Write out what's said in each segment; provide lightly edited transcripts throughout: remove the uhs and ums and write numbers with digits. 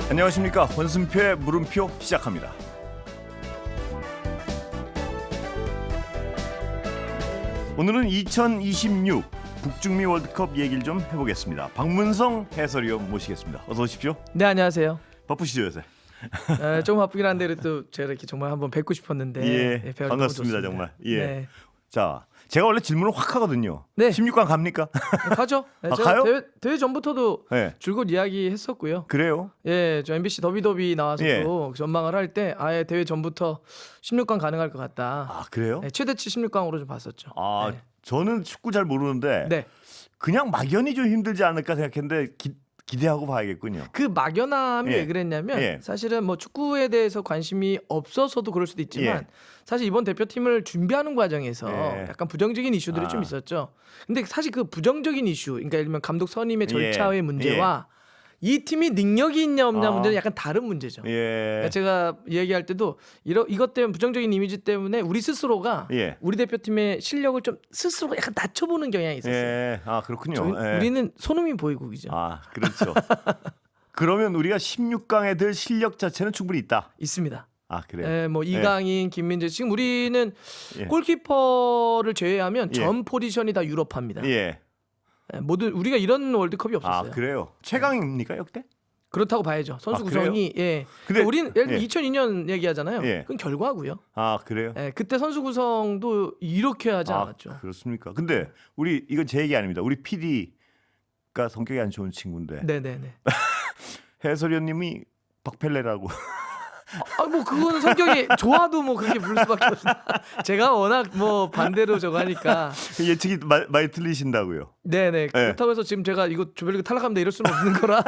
안녕하십니까. 권순표의 물음표 시작합니다. 오늘은 2026 북중미 월드컵 얘기를 좀 해보겠습니다. 박문성 해설위원 모시겠습니다. 어서 오십시오. 네, 안녕하세요. 바쁘시죠 요새? 좀 바쁘긴 한데 그래도 제가 이렇게 정말 한번 뵙고 싶었는데 예, 반갑습니다 정말. 예. 네. 자, 제가 원래 질문을 확 하거든요. 네. 16강 갑니까? 가죠. 네, 아, 제가 가요? 대회 전부터도 네. 줄곧 이야기했었고요. 그래요? 예, 저 MBC 더비더비 나와서도 예. 전망을 할 때 아예 대회 전부터 16강 가능할 것 같다. 아 그래요? 네, 최대치 16강으로 좀 봤었죠. 아 네. 저는 축구 잘 모르는데 네. 그냥 막연히 좀 힘들지 않을까 생각했는데 기대하고 봐야겠군요. 그 막연함이 예. 왜 그랬냐면 예. 사실은 뭐 축구에 대해서 관심이 없어서도 그럴 수도 있지만 예. 사실 이번 대표팀을 준비하는 과정에서 예. 약간 부정적인 이슈들이 좀 있었죠. 근데 사실 그 부정적인 이슈, 그러니까 예를 들면 감독 선임의 절차의 예. 문제와 이 팀이 능력이 있냐 없냐 아. 문제는 약간 다른 문제죠. 예. 그러니까 제가 얘기할 때도 이것 때문에 부정적인 이미지 때문에 우리 스스로가 예. 우리 대표팀의 실력을 좀 스스로 약간 낮춰보는 경향이 있었어요. 예. 아 그렇군요. 예. 우리는 손흥민 보이국이죠. 아 그렇죠. 그러면 우리가 16강에 들 실력 자체는 충분히 있다. 있습니다. 아 그래요. 예, 뭐 이강인, 김민재 지금 우리는 예. 골키퍼를 제외하면 예. 전 포지션이 다 유럽파입니다. 예. 예, 모든 우리가 이런 월드컵이 없었어요. 아 그래요. 최강입니까 역대? 그렇다고 봐야죠. 선수 아, 구성이 예. 근데- 그러니까 우리는 예를 들면 예. 2002년 얘기하잖아요. 예. 그건 결과고요. 아 그래요. 예, 그때 선수 구성도 이렇게 하지 아 않았죠. 그렇습니까? 근데 우리 이건 제 얘기 아닙니다. 우리 PD가 성격이 안 좋은 친구인데 네, 네, 네. 해설위원님이 박펠레라고. 아, 뭐 그거는 성격이 좋아도 뭐 그렇게 부를 수밖에 없어요. 제가 워낙 뭐 반대로 저거 하니까. 예측이 많이 틀리신다고요. 네, 네. 그렇다고 해서 지금 제가 이거 조별리그 탈락합니다 이럴 수는 없는 거라.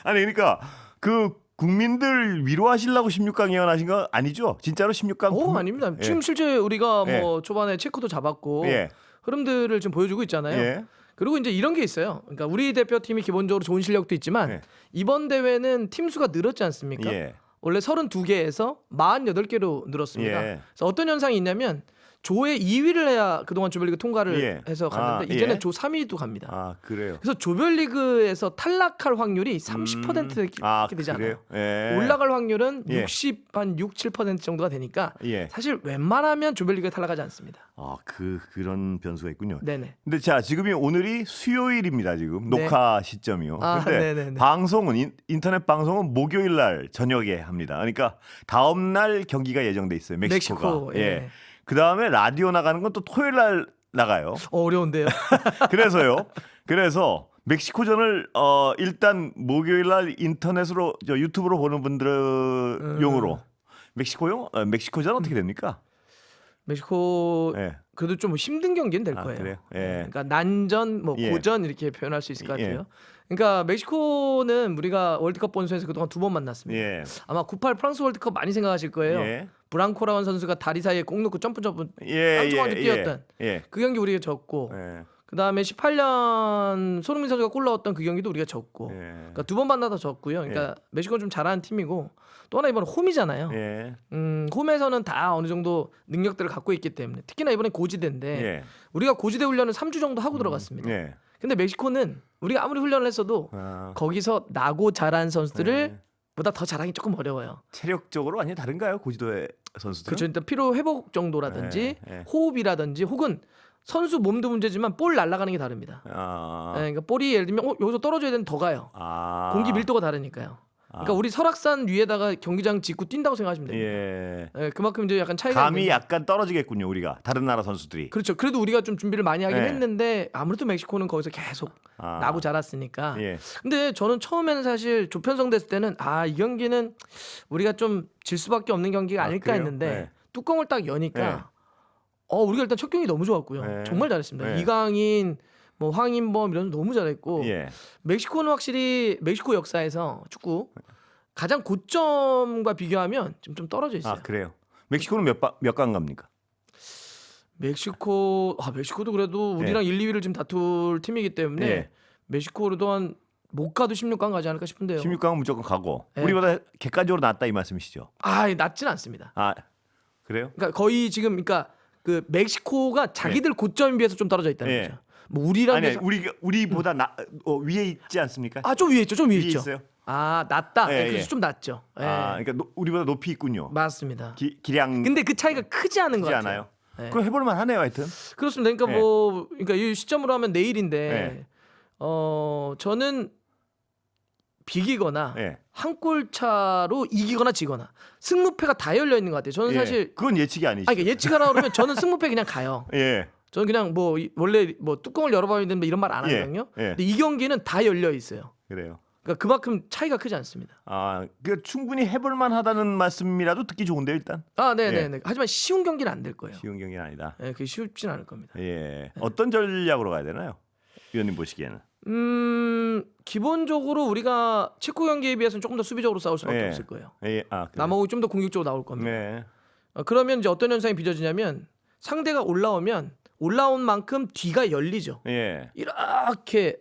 아니 그러니까 그 국민들 위로하시려고 16강 예언하신 거 아니죠? 진짜로 16강? 오, 아닙니다. 예. 지금 실제 우리가 예. 뭐 초반에 체크도 잡았고 예. 흐름들을 지금 보여주고 있잖아요. 예. 그리고 이제 이런 게 있어요. 그러니까 우리 대표팀이 기본적으로 좋은 실력도 있지만 예. 이번 대회는 팀 수가 늘었지 않습니까? 예. 원래 32개에서 48개로 늘었습니다. 예. 그래서 어떤 현상이 있냐면 조의 2위를 해야 그동안 조별리그 통과를 예. 해서 갔는데 아, 이제는 예. 조 3위도 갑니다. 아 그래요. 그래서 조별리그에서 탈락할 확률이 30% 아, 이렇게 되지 않아요. 그래요? 예. 올라갈 확률은 예. 60한 6, 7% 정도가 되니까 예. 사실 웬만하면 조별리그에 탈락하지 않습니다. 아 그런 변수가 있군요. 네네. 근데 자 지금이 오늘이 수요일입니다 지금 네. 녹화 시점이요. 아, 근데 네네네. 방송은 인터넷 방송은 목요일 날 저녁에 합니다. 그러니까 다음 날 경기가 예정돼 있어요. 멕시코가. 멕시코, 예. 그 다음에 라디오 나가는 건 또 토요일 날 나가요. 어려운데요. 그래서요. 그래서 멕시코전을 일단 목요일 날 인터넷으로 유튜브로 보는 분들 용으로 멕시코전 어떻게 됩니까? 멕시코 예. 그래도 좀 힘든 경기는 될 아, 거예요. 그래요? 예. 그러니까 난전, 뭐 예. 고전 이렇게 표현할 수 있을 것 예. 같아요. 그러니까 멕시코는 우리가 월드컵 본선에서 그동안 2번 만났습니다. 예. 아마 98 프랑스 월드컵 많이 생각하실 거예요. 예. 브랑코라는 선수가 다리 사이에 꼭 넣고 점프 예. 깡총하게 예. 뛰었던 예. 그 경기 우리가 졌고 예. 그다음에 18년 손흥민 선수가 골 넣었던 그 경기도 우리가 졌고 예. 그러니까 2번 만나다 졌고요. 그러니까 멕시코는 좀 잘하는 팀이고 또 하나 이번에 홈이잖아요. 예. 홈에서는 다 어느 정도 능력들을 갖고 있기 때문에 특히나 이번에 고지대인데 예. 우리가 고지대 훈련을 3주 정도 하고 들어갔습니다. 예. 근데 멕시코는 우리가 아무리 훈련을 했어도 아, 거기서 나고 자란 선수들을 예. 보다 더 잘하기 조금 어려워요. 체력적으로 완전히 다른가요? 고지도의 선수들? 그렇죠. 일단 피로 회복 정도라든지 예. 호흡이라든지 혹은 선수 몸도 문제지만 볼 날아가는 게 다릅니다. 아. 그러니까 볼이 예를 들면 여기서 떨어져야 되는 더 가요. 아. 공기 밀도가 다르니까요. 그러니까 우리 설악산 위에다가 경기장 짓고 뛴다고 생각하시면 됩니다. 예. 그만큼 이제 약간 차이가 감이 있는데. 약간 떨어지겠군요, 우리가. 다른 나라 선수들이. 그렇죠. 그래도 우리가 좀 준비를 많이 하긴 예. 했는데 아무래도 멕시코는 거기서 계속 아. 나고 자랐으니까. 예. 근데 저는 처음에는 사실 조편성됐을 때는 이 경기는 우리가 좀 질 수밖에 없는 경기가 아닐까 그래요? 했는데 네. 뚜껑을 딱 여니까 우리가 일단 첫 경기 너무 좋았고요. 네. 정말 잘했습니다. 네. 이강인, 뭐 황인범 이런 너무 잘했고 예. 멕시코는 확실히 멕시코 역사에서 축구 가장 고점과 비교하면 좀 떨어져 있어요. 아, 그래요. 멕시코는 몇 강 갑니까? 멕시코도 그래도 우리랑 1, 2위를 지금 다툴 팀이기 때문에 예. 멕시코도 한 못 가도 16강 가지 않을까 싶은데요. 16강은 무조건 가고. 예. 우리보다 객관적으로 낫다 이 말씀이시죠? 낮진 않습니다. 아, 그래요? 그러니까 거의 지금 그러니까 그 멕시코가 자기들 고점에 비해서 좀 떨어져 있다는 예. 거죠. 뭐 우리랑 아니 비해서 우리보다 위에 있지 않습니까? 좀 위에 있죠. 좀 위에 위에 있죠. 있어요? 아, 낮다. 예, 그래서 예. 좀 낮죠. 예. 그러니까 우리보다 높이 있군요. 맞습니다. 기량 근데 그 차이가 크지 않은 것 크지 같아요. 않아요. 예. 그럼 해볼만 하네요, 하여튼. 그렇습니다. 그러니까 예. 그러니까 이 시점으로 하면 내일인데 예. 저는 비기거나 예. 한 골 차로 이기거나 지거나 승무패가 다 열려 있는 것 같아요. 저는 예. 사실 그건 예측이 아니시죠. 그러니까 예측하라 그러면 저는 승무패 그냥 가요. 예. 저는 그냥 원래 뚜껑을 열어봐야 되는데 이런 말 안 예. 하거든요. 예. 근데 이 경기는 다 열려 있어요. 그래요. 그러니까 그만큼 차이가 크지 않습니다. 그 충분히 해볼만 하다는 말씀이라도 듣기 좋은데요, 일단. 네네네. 하지만 쉬운 경기는 안 될 거예요. 쉬운 경기는 아니다. 네, 그게 쉽진 않을 겁니다. 예. 어떤 전략으로 가야 되나요? 위원님 보시기에는. 기본적으로 우리가 체코 경기에 비해서는 조금 더 수비적으로 싸울 수밖에 예. 없을 거예요. 예. 그래요. 남아공이 좀 더 공격적으로 나올 겁니다. 네. 그러면 이제 어떤 현상이 빚어지냐면 상대가 올라온 만큼 뒤가 열리죠. 예. 이렇게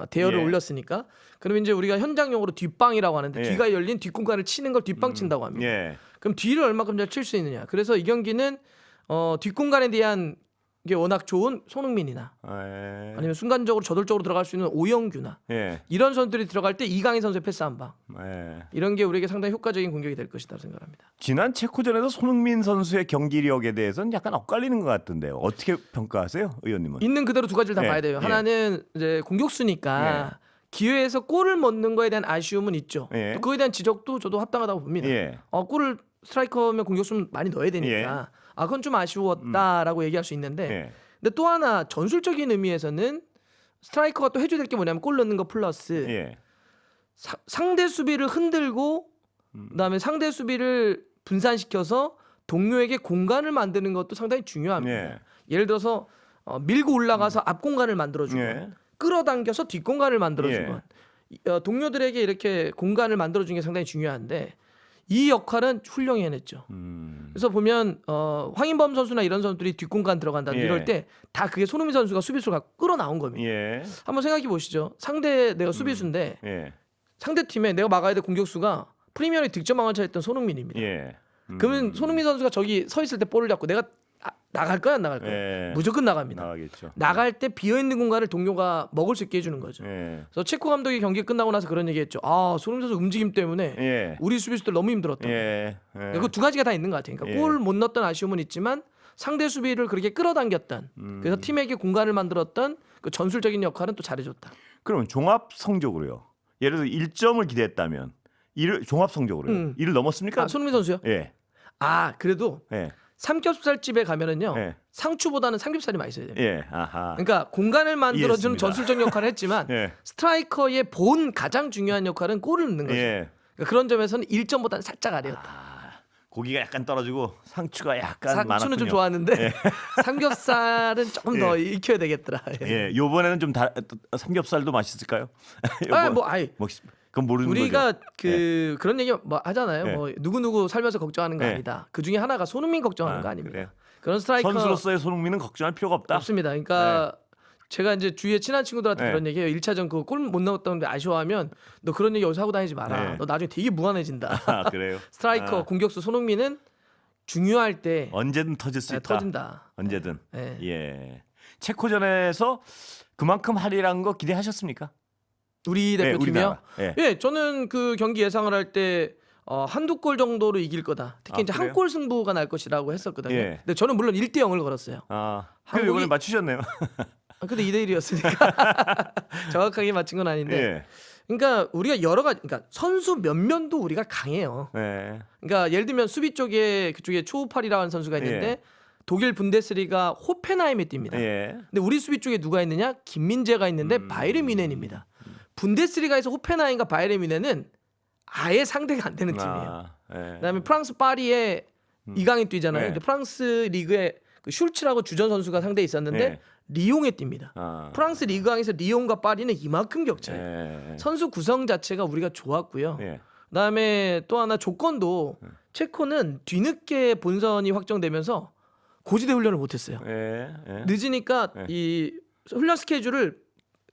대열을 예. 올렸으니까 그러면 이제 우리가 현장용어로 뒷방이라고 하는데 예. 뒤가 열린 뒷공간을 치는 걸 뒷방 친다고 합니다. 예. 그럼 뒤를 얼마큼 잘 칠 수 있느냐. 그래서 이 경기는 뒷공간에 대한 게 워낙 좋은 손흥민이나 예. 아니면 순간적으로 저돌적으로 들어갈 수 있는 오영규나 예. 이런 선수들이 들어갈 때 이강인 선수의 패스 한 방 예. 이런 게 우리에게 상당히 효과적인 공격이 될 것이다 생각합니다. 지난 체코전에서 손흥민 선수의 경기력에 대해서는 약간 엇갈리는 것 같은데요. 어떻게 평가하세요, 의원님은? 있는 그대로 두 가지를 다 예, 봐야 돼요. 예. 하나는 이제 공격수니까 기회에서 골을 못 넣는 거에 대한 아쉬움은 있죠. 예. 또 그거에 대한 지적도 저도 합당하다고 봅니다. 예. 골을 스트라이커면 공격수는 많이 넣어야 되니까 그건 좀 아쉬웠다라고 얘기할 수 있는데 예. 근데 또 하나 전술적인 의미에서는 스트라이커가 또 해줘야 될 게 뭐냐면 골 넣는 거 플러스 예. 상대 수비를 흔들고 그다음에 상대 수비를 분산시켜서 동료에게 공간을 만드는 것도 상당히 중요합니다. 예. 예를 들어서 밀고 올라가서 앞 공간을 만들어주고 예. 끌어당겨서 뒷 공간을 만들어주고 예. 동료들에게 이렇게 공간을 만들어주는 게 상당히 중요한데 이 역할은 훌륭히 해냈죠. 그래서 보면 황인범 선수나 이런 선수들이 뒷공간 들어간다 예. 이럴 때 다 그게 손흥민 선수가 수비수가 끌어나온 겁니다. 예. 한번 생각해 보시죠. 내가 수비수인데 예. 상대 팀에 내가 막아야 될 공격수가 프리미어리그 득점왕을 차지했던 손흥민입니다. 예. 그러면 손흥민 선수가 저기 서 있을 때 볼을 잡고 내가 나갈 거야 안 나갈 거야? 예. 무조건 나갑니다. 나가겠죠. 나갈 때 비어 있는 공간을 동료가 먹을 수 있게 해주는 거죠. 예. 그래서 체코 감독이 경기 끝나고 나서 그런 얘기했죠. 손흥민 선수 움직임 때문에 예. 우리 수비수들 너무 힘들었다. 예. 예. 그 두 가지가 다 있는 것 같아요. 그러니까 예. 골 못 넣었던 아쉬움은 있지만 상대 수비를 그렇게 끌어당겼던 그래서 팀에게 공간을 만들었던 그 전술적인 역할은 또 잘해줬다. 그럼 종합 성적으로요. 예를 들어 1점을 기대했다면 종합 성적으로요. 이를 넘었습니까? 손흥민 선수요? 예. 그래도 예. 삼겹살집에 가면은요 예. 상추보다는 삼겹살이 맛있어야 돼요. 예. 아하. 그러니까 공간을 만들어주는 이해했습니다. 전술적 역할을 했지만 예. 스트라이커의 본 가장 중요한 역할은 골을 넣는 거죠. 예. 그러니까 그런 점에서는 1점보다는 살짝 아래였다. 고기가 약간 떨어지고 상추가 약간 상추는 많았군요. 좀 좋았는데 삼겹살은 조금 더 익혀야 되겠더라. 예. 요번에는 좀 삼겹살도 맛있을까요? 그건 모르는 우리가 거죠. 그런 얘기 하잖아요. 예. 누구 살면서 걱정하는 거 예. 아니다. 그 중에 하나가 손흥민 걱정하는 거 아닙니까? 그래요. 그런 스트라이커 선수로서의 손흥민은 걱정할 필요가 없다. 없습니다. 그러니까 제가 이제 주위에 친한 친구들한테 네. 그런 얘기해요. 1차전 그 골 못 넣었다는데 아쉬워하면 너 그런 얘기 어디서 하고 다니지 마라. 네. 너 나중에 되게 무한해진다. 그래요. 스트라이커 공격수 손흥민은 중요할 때 언제든 터질 수 있다. 터진다. 언제든. 네. 예. 체코전에서 그만큼 할일한 거 기대하셨습니까? 우리 대표팀이요? 우리나라. 예. 저는 그 경기 예상을 할 때 한두 골 정도로 이길 거다. 특히 이제 그래요? 한 골 승부가 날 것이라고 했었거든요. 예. 근데 저는 물론 1대 0을 걸었어요. 그럼 이번에 맞추셨네요. 근데 2대 1이었으니까 정확하게 맞힌 건 아닌데. 예. 그러니까 우리가 여러 가지, 그러니까 선수 면면도 우리가 강해요. 예. 그러니까 예를 들면 수비 쪽에 그쪽에 초우팔이라는 선수가 있는데 예. 독일 분데스리가 호펜하임에 뜁니다. 예. 근데 우리 수비 쪽에 누가 있느냐? 김민재가 있는데 바이에른 뮌헨입니다. 분데스리가에서 호펜하임과 바이에른 뮌헨은 아예 상대가 안 되는 팀이에요. 예. 그다음에 프랑스 파리에 이강인 뛰잖아요. 네. 근데 프랑스 리그에 그 슐츠라고 주전 선수가 상대에 있었는데 네. 리옹에 뜁니다. 프랑스 리그왕에서 리옹과 파리는 이만큼 격차예요. 예. 선수 구성 자체가 우리가 좋았고요. 예. 그다음에 또 하나 조건도 체코는 뒤늦게 본선이 확정되면서 고지대 훈련을 못했어요. 예. 예. 늦으니까 네. 이 훈련 스케줄을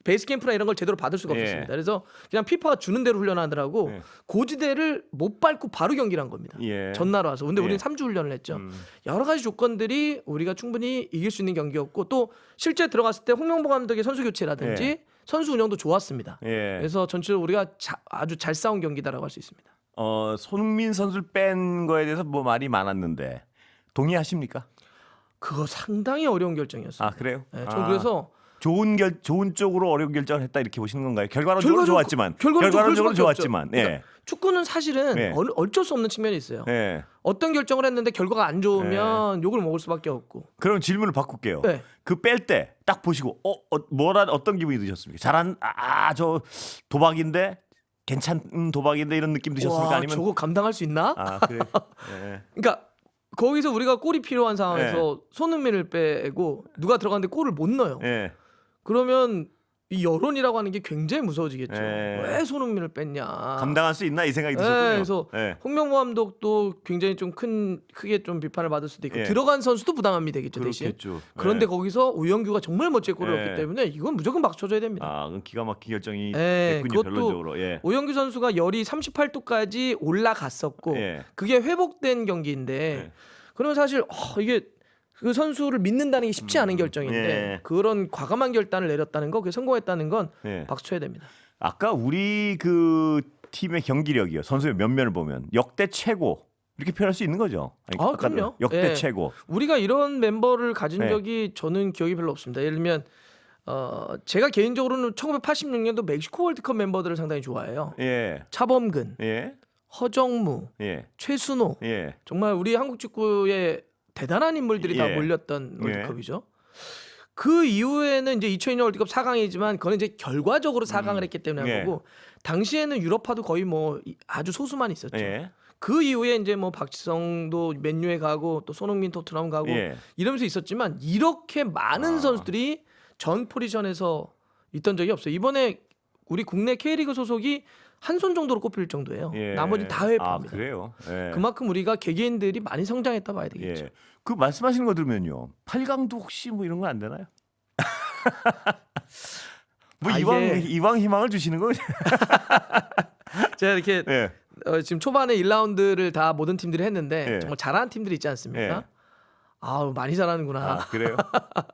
베이스 캠프나 이런 걸 제대로 받을 수가 예. 없었습니다. 그래서 그냥 피파가 주는 대로 훈련하더라고 예. 고지대를 못 밟고 바로 경기를 한 겁니다. 예. 전날 와서. 근데 예. 우리는 3주 훈련을 했죠. 여러 가지 조건들이 우리가 충분히 이길 수 있는 경기였고 또 실제 들어갔을 때 홍명보 감독의 선수 교체라든지 예. 선수 운영도 좋았습니다. 예. 그래서 전체적으로 우리가 아주 잘 싸운 경기다라고 할 수 있습니다. 손흥민 선수를 뺀 거에 대해서 뭐 말이 많았는데 동의하십니까? 그거 상당히 어려운 결정이었어요. 아 그래요? 네, 전 그래서 좋은 쪽으로 어려운 결정을 했다 이렇게 보시는 건가요? 결과론적으로 좋았지만 결과론적으로 좋았지만 예. 그러니까 축구는 사실은 예. 어쩔 수 없는 측면이 있어요. 예. 어떤 결정을 했는데 결과가 안 좋으면 욕을 먹을 수밖에 없고. 그럼 질문을 바꿀게요. 네. 그 뺄 때 딱 보시고 어떤 기분이 드셨습니까? 저 도박인데 괜찮은 도박인데 이런 느낌 드셨습니까? 와, 아니면 저거 감당할 수 있나? 그래. 예. 그러니까 거기서 우리가 골이 필요한 상황에서 손흥민을 빼고 누가 들어갔는데 골을 못 넣어요. 예. 그러면 이 여론이라고 하는 게 굉장히 무서워지겠죠. 예. 왜 손흥민을 뺐냐? 감당할 수 있나 이 생각이 드셨군요. 그래서 예. 홍명보 감독도 굉장히 좀 크게 좀 비판을 받을 수도 있고 예. 들어간 선수도 부담감이 되겠죠 대신. 그렇겠죠. 그런데 예. 거기서 우영규가 정말 멋지게 골을 예. 넣었기 때문에 이건 무조건 박수 쳐줘야 됩니다. 그건 기가 막힌 결정이 예, 됐군요. 그것도 결론적으로. 예. 우영규 선수가 열이 38도까지 올라갔었고 예. 그게 회복된 경기인데 예. 그러면 사실 이게 그 선수를 믿는다는 게 쉽지 않은 결정인데 예. 그런 과감한 결단을 내렸다는 거, 그게 성공했다는 건 예. 박수 쳐야 됩니다. 아까 우리 그 팀의 경기력이요. 선수의 면면을 보면 역대 최고 이렇게 표현할 수 있는 거죠. 아까 그럼요. 역대 예. 최고. 우리가 이런 멤버를 가진 네. 적이 저는 기억이 별로 없습니다. 예를 들면 제가 개인적으로는 1986년도 멕시코 월드컵 멤버들을 상당히 좋아해요. 예. 차범근, 예. 허정무, 예. 최순호, 예. 정말 우리 한국 축구에 대단한 인물들이 다 예. 몰렸던 예. 월드컵이죠. 그 이후에는 이제 2002년 월드컵 4강이지만 그건 이제 결과적으로 4강을 했기 때문에 한 예. 거고 당시에는 유럽파도 거의 뭐 아주 소수만 있었죠. 예. 그 이후에 이제 뭐 박지성도 맨유에 가고 또 손흥민 토트넘 가고 예. 이러면서 있었지만 이렇게 많은 선수들이 전 포지션에서 있던 적이 없어요. 이번에 우리 국내 K리그 소속이 한 손 정도로 꼽힐 정도예요. 예. 나머지 다 회파입니다. 그래요. 예. 그만큼 우리가 개개인들이 많이 성장했다 봐야 되겠죠. 예. 그 말씀하시는 거 들으면요. 8강도 혹시 뭐 이런 거 안 되나요? 뭐 이왕 희망을 주시는 거. 제가 이렇게 예. 지금 초반에 1라운드를 다 모든 팀들이 했는데 예. 정말 잘하는 팀들이 있지 않습니까? 예. 아우 많이 잘하는구나. 그래요?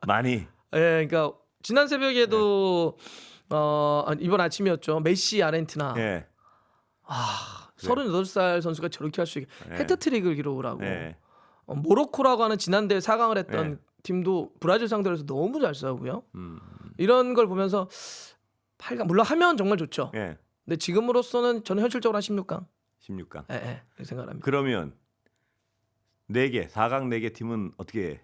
많이. 예, 그러니까 지난 새벽에도 이번 아침이었죠. 메시 아르헨티나. 예. 38살 선수가 저렇게 할 수 있게 해트트릭을 기록을 하고 예. 모로코라고 하는 지난대 4강을 했던 예. 팀도 브라질 상대로 해서 너무 잘 싸우고요. 이런 걸 보면서 8강 물론 하면 정말 좋죠. 예. 근데 지금으로서는 저는 현실적으로 한 16강. 16강. 그렇게 생각합니다. 그러면 4개, 4강 4개 팀은 어떻게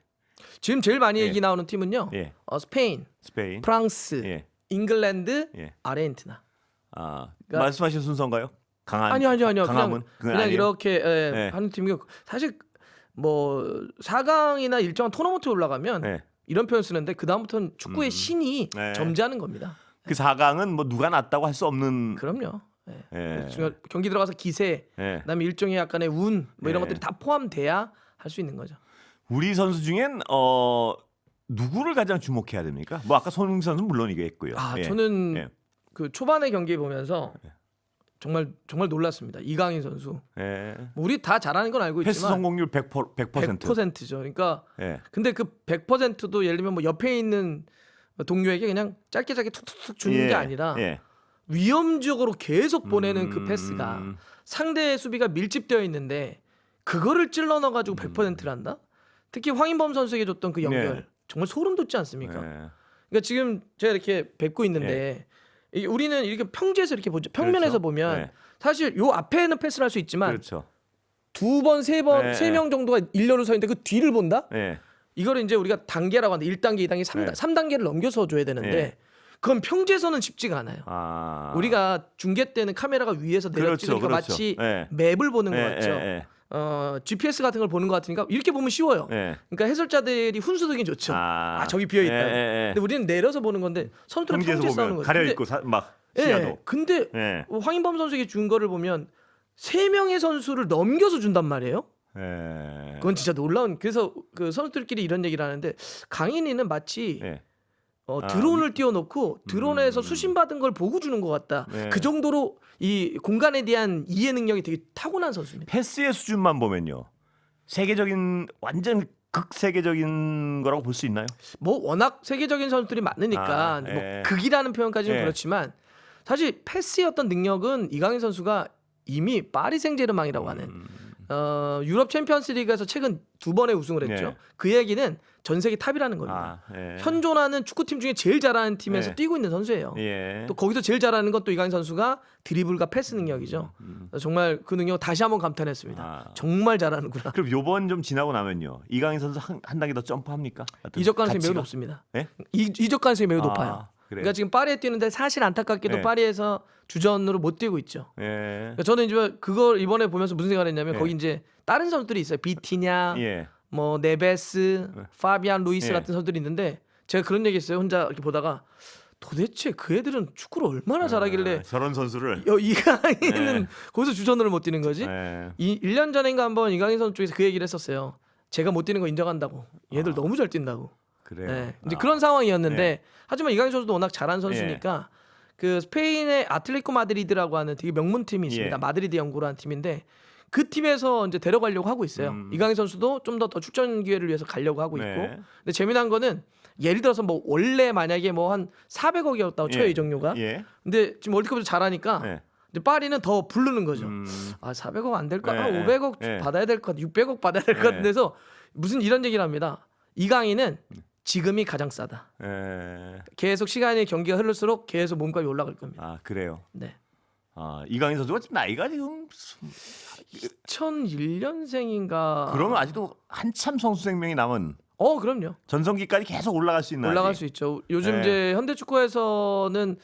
지금 제일 많이 예. 얘기 나오는 팀은요. 예. 스페인, 스페인, 프랑스, 예. 잉글랜드, 예. 아르헨티나. 그러니까 그러니까- 말씀하신 순서인가요? 아니요. 강함은 그냥 아니에요? 이렇게 예. 하는 팀이 사실 뭐 4강이나 일정한 토너먼트에 올라가면 예. 이런 표현 쓰는데 그 다음부터는 축구의 신이 네. 점지하는 겁니다. 그 4강은 뭐 누가 낫다고 할 수 없는 그럼요. 예. 경기 들어가서 기세, 예. 그다음에 일종의 약간의 운, 뭐 이런 예. 것들이 다 포함돼야 할 수 있는 거죠. 우리 선수 중엔 누구를 가장 주목해야 됩니까? 뭐 아까 손흥민 선수는 물론이겠고요. 예. 저는 예. 그 초반에 경기 보면서 정말 놀랐습니다. 이강인 선수. 예. 뭐 우리 다 잘하는 건 알고 패스 있지만 성공률 100%. 100%죠. 그러니까 예. 근데 그 100%도 예를 들면 뭐 옆에 있는 동료에게 그냥 짧게 툭툭툭 주는 게 아니라 예. 위험적으로 계속 보내는 그 패스가 상대의 수비가 밀집되어 있는데 그거를 찔러 넣어 가지고 100%를 한다. 특히 황인범 선수에게 줬던 그 연결 네. 정말 소름 돋지 않습니까? 예. 그러니까 지금 제가 이렇게 뵙고 있는데 우리는 이렇게 평지에서 이렇게 보죠. 평면에서 그렇죠. 보면 네. 사실 요 앞에는 패스를 할 수 있지만 그렇죠. 두 번, 세 번, 네, 세 명 정도가 일렬로 서 있는데 그 뒤를 본다? 예. 이걸 이제 우리가 단계라고 하는데 1단계, 2단계, 3단계, 네. 3단계를 넘겨서 줘야 되는데 네. 그건 평지에서는 쉽지가 않아요. 우리가 중계 때는 카메라가 위에서 내려 그렇죠, 찍으니까 그렇죠. 마치 네. 맵을 보는 것 같죠. 예. GPS 같은 걸 보는 것 같으니까 이렇게 보면 쉬워요. 예. 그러니까 해설자들이 훈수두기 좋죠. 저기 비어 있다. 예. 근데 우리는 내려서 보는 건데 선수들은 평지에서 평지에 싸우는 보면 거죠. 가려 있고 막 시야도. 근데 예. 황인범 선수에게 준 거를 보면 세 명의 선수를 넘겨서 준단 말이에요. 예. 그건 진짜 놀라운. 그래서 그 선수들끼리 이런 얘기를 하는데 강인이는 마치 예. 드론을 띄워놓고 드론에서 수신 받은 걸 보고 주는 것 같다. 네. 그 정도로 이 공간에 대한 이해 능력이 되게 타고난 선수입니다. 패스의 수준만 보면요. 세계적인 완전 극세계적인 거라고 볼 수 있나요? 뭐 워낙 세계적인 선수들이 많으니까 아, 뭐 예. 극이라는 표현까지는 예. 그렇지만 사실 패스의 어떤 능력은 이강인 선수가 이미 파리 생제르맹이라고 하는 유럽 챔피언스 리그에서 최근 2번의 우승을 했죠. 예. 그 얘기는 전 세계 탑이라는 겁니다. 예. 현존하는 축구팀 중에 제일 잘하는 팀에서 예. 뛰고 있는 선수예요. 예. 또 거기서 제일 잘하는 건 또 이강인 선수가 드리블과 패스 능력이죠. 정말 그 능력 다시 한번 감탄했습니다. 아. 정말 잘하는구나. 그럼 요번 좀 지나고 나면요. 이강인 선수 한 단계 더 점프합니까? 어떤 이적 가능성이 매우 가치가? 높습니다. 예? 이적 가능성이 매우 높아요. 그래요? 그러니까 지금 파리에 뛰는데 사실 안타깝게도 예. 파리에서 주전으로 못 뛰고 있죠. 예. 그러니까 저는 이제 그걸 이번에 보면서 무슨 생각을 했냐면 예. 거기 이제 다른 선수들이 있어요. 비티냐, 예. 뭐 네베스, 파비안 루이스 예. 같은 선수들이 있는데 제가 그런 얘기했어요. 혼자 이렇게 보다가 도대체 그 애들은 축구를 얼마나 잘하길래 저런 선수를 이강인은 거기서 주전으로 못 뛰는 거지? 예. 1년 전인가 한번 이강인 선수 쪽에서 그 얘기를 했었어요. 제가 못 뛰는 거 인정한다고. 얘들 너무 잘 뛴다고. 그래요. 네. 이제 그런 상황이었는데 예. 하지만 이강인 선수도 워낙 잘한 선수니까 그 스페인의 아틀레티코 마드리드라고 하는 되게 명문 팀이 있습니다. 예. 마드리드 연구라는 팀인데 그 팀에서 이제 데려가려고 하고 있어요. 이강인 선수도 좀 더 출전 기회를 위해서 가려고 하고 있고. 네. 근데 재미난 거는 예를 들어서 뭐 원래 만약에 뭐 한 400억이었다고 쳐요, 예. 이적료가. 예. 근데 지금 월드컵에서 잘하니까 예. 이제 파리는 더 부르는 거죠. 400억 안 될 것 같아. 네. 500억 네. 받아야 될 것 같아. 600억 받아야 될 것 네. 같은데서 무슨 이런 얘기를 합니다. 이강인은 지금이 가장 싸다. 예. 계속 시간이 경기가 흐를수록 계속 몸값이 올라갈 겁니다. 아 그래요. 네. 이강인 선수가 지금 나이가 지금 2001년생인가. 그러면 아직도 한참 선수 생명이 남은 그럼요. 전성기까지 계속 올라갈 수 있는 올라갈 아직. 수 있죠. 요즘 네. 이제 현대 축구에서는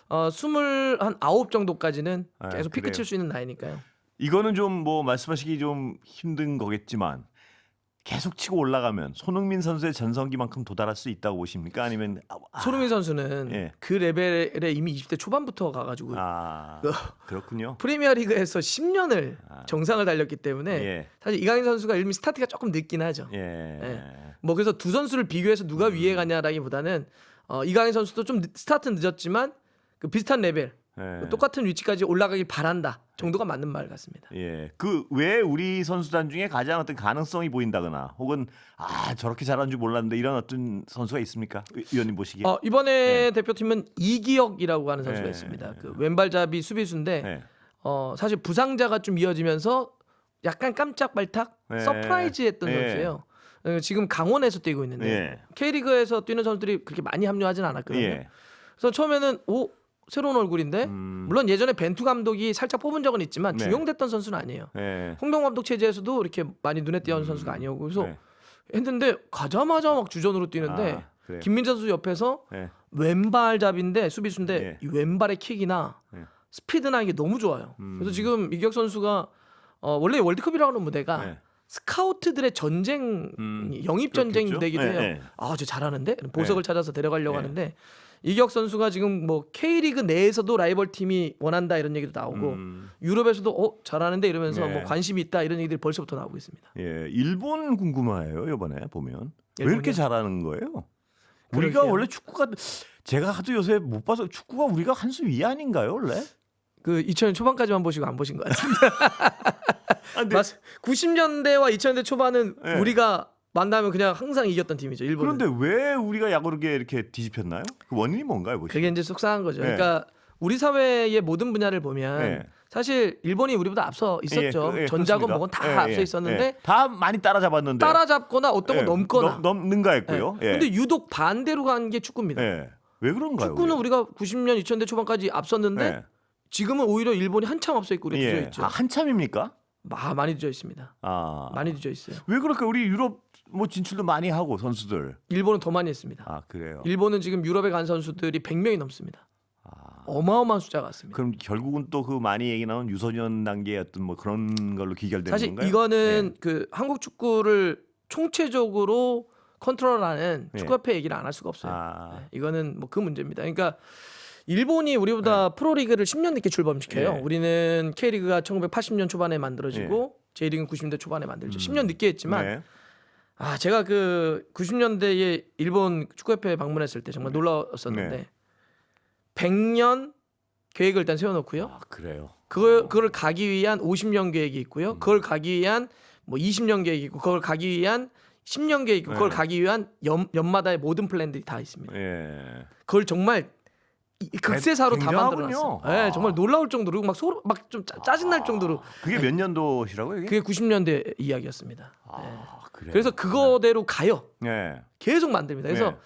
29 정도까지는 아, 계속 피크 그래요. 칠 수 있는 나이니까요. 이거는 좀 뭐 말씀하시기 좀 힘든 거겠지만 계속 치고 올라가면 손흥민 선수의 전성기만큼 도달할 수 있다고 보십니까? 아니면 손흥민 선수는 예. 그 레벨에 이미 20대 초반부터 가가지고 그렇군요. 프리미어리그에서 10년을 정상을 달렸기 때문에 예. 사실 이강인 선수가 이미 스타트가 조금 늦긴 하죠. 예. 뭐 그래서 두 선수를 비교해서 누가 위에 가냐라기보다는 이강인 선수도 좀 스타트 늦었지만 그 비슷한 레벨 예. 똑같은 위치까지 올라가길 바란다 정도가 맞는 말 같습니다. 예. 그 왜 우리 선수단 중에 가장 어떤 가능성이 보인다거나 혹은 저렇게 잘하는 줄 몰랐는데 이런 어떤 선수가 있습니까? 위원님 보시기에. 이번에 대표팀은 이기혁이라고 하는 선수가 예. 있습니다. 그 왼발잡이 수비수인데 예. 사실 부상자가 좀 이어지면서 약간 깜짝발탁 예. 서프라이즈했던 예. 선수예요. 지금 강원에서 뛰고 있는데 예. K리그에서 뛰는 선수들이 그렇게 많이 합류하진 않았거든요. 예. 그래서 처음에는 새로운 얼굴인데 물론 예전에 벤투 감독이 살짝 뽑은 적은 있지만 네. 중용됐던 선수는 아니에요. 예. 홍명 감독 체제에서도 이렇게 많이 눈에 띄는 선수가 아니었고 그래서 네. 했는데 가자마자 막 주전으로 뛰는데 그래요. 김민재 선수 옆에서 예. 왼발잡인데 수비수인데 예. 이 왼발의 킥이나 예. 스피드나 이게 너무 좋아요. 그래서 지금 이기혁 선수가 원래 월드컵이라고 하는 무대가 예. 스카우트들의 전쟁 영입 전쟁 그렇겠죠. 무대이기도 예, 해요. 예. 저 잘하는데 보석을 찾아서 데려가려고 예. 하는데 이기혁 선수가 지금 뭐 K리그 내에서도 라이벌 팀이 원한다 이런 얘기도 나오고 유럽에서도 잘하는데 이러면서 네. 뭐 관심이 있다 이런 얘기들이 벌써부터 나오고 있습니다. 예. 일본 궁금해요. 이번에 보면 왜 이렇게 일본이요? 잘하는 거예요? 우리가 그러게요. 원래 축구가 제가 하도 요새 못 봐서 축구가 우리가 한 수 위 아닌가요, 원래? 그 2000년 초반까지만 보시고 안 보신 것 같습니다. 근데 90년대와 2000년대 초반은 네. 우리가 만나면 그냥 항상 이겼던 팀이죠. 일본은. 그런데 왜 우리가 야구르게 이렇게 뒤집혔나요? 그 원인이 뭔가요, 보시? 그게 이제 속상한 거죠. 네. 그러니까 우리 사회의 모든 분야를 보면 네. 사실 일본이 우리보다 앞서 있었죠. 전자고 뭐건 다 앞서 있었는데 다 많이 따라잡았는데 따라잡거나 어떤 건 넘거나. 넘는가했고요. 예. 근데 유독 반대로 간 게 축구입니다. 예. 왜 그런가요? 축구는 우리가 90년, 2000대 초반까지 앞섰는데 예. 지금은 오히려 일본이 한참 앞서 있고 우리 뒤져 예. 있죠. 한참입니까? 많이 뒤져 있습니다. 많이 뒤져 있어요. 왜 그렇게 우리 유럽 뭐 진출도 많이 하고 선수들. 일본은 더 많이 했습니다. 그래요. 일본은 지금 유럽에 간 선수들이 100명이 넘습니다. 어마어마한 숫자가 같습니다. 그럼 결국은 또 그 많이 얘기 나온 유소년 단계의 어떤 뭐 그런 걸로 귀결되는 사실 건가요? 이거는 그 한국 축구를 총체적으로 컨트롤하는 예. 축구협회 얘기를 안 할 수가 없어요. 네, 이거는 뭐 그 문제입니다. 그러니까 일본이 우리보다 프로리그를 10년 늦게 출범시켜요. 예. 우리는 K리그가 1980년 초반에 만들어지고 J리그는 90년대 초반에 만들죠. 10년 늦게 했지만 네. 제가 그 90년대에 일본 축구협회에 방문했을 때 정말 놀라웠었는데 네. 100년 계획을 일단 세워놓고요. 아, 그래요. 그걸 가기 위한 50년 계획이 있고요. 그걸 가기 위한 뭐 20년 계획이 있고, 그걸 가기 위한 10년 계획이 있고, 그걸 네. 가기 위한 연마다의 모든 플랜들이 다 있습니다. 예. 그걸 정말 극세사로 다 굉장하군요. 만들어놨어요. 아. 네, 정말 놀라울 정도로 막 좀 짜증 날 정도로. 그게 몇 년도시라고요? 이게? 그게 90년대 이야기였습니다. 네. 그래요. 그래서 그거대로 가요. 네. 계속 만듭니다. 그래서 네.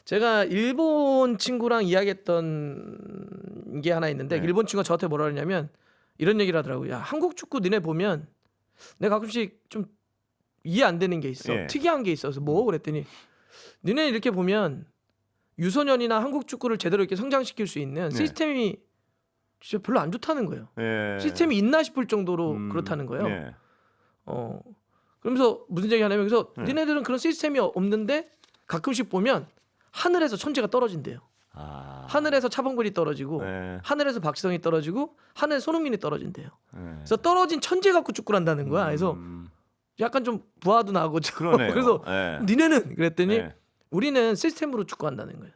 제가 일본 친구랑 이야기했던 게 하나 있는데 네. 일본 친구가 저한테 뭐라 그러냐면 이런 얘기를 하더라고요. 야, 한국 축구 너네 보면 내가 가끔씩 좀 이해 안 되는 게 있어. 예. 특이한 게 있어서 뭐 그랬더니 너네 이렇게 보면 유소년이나 한국 축구를 제대로 이렇게 성장시킬 수 있는 네. 시스템이 진짜 별로 안 좋다는 거예요. 예. 시스템이 있나 싶을 정도로 그렇다는 거예요. 예. 그러면서 무슨 얘기 하냐면 그래서 네. 니네들은 그런 시스템이 없는데 가끔씩 보면 하늘에서 천재가 떨어진대요. 아. 하늘에서 차범근이 떨어지고 네. 하늘에서 박지성이 떨어지고 하늘에서 손흥민이 떨어진대요. 네. 그래서 떨어진 천재 갖고 축구를 한다는 거야. 그래서 약간 좀 부하도 나고 그러네요. 그래서 예. 니네는 그랬더니 네. 우리는 시스템으로 축구한다는 거예요.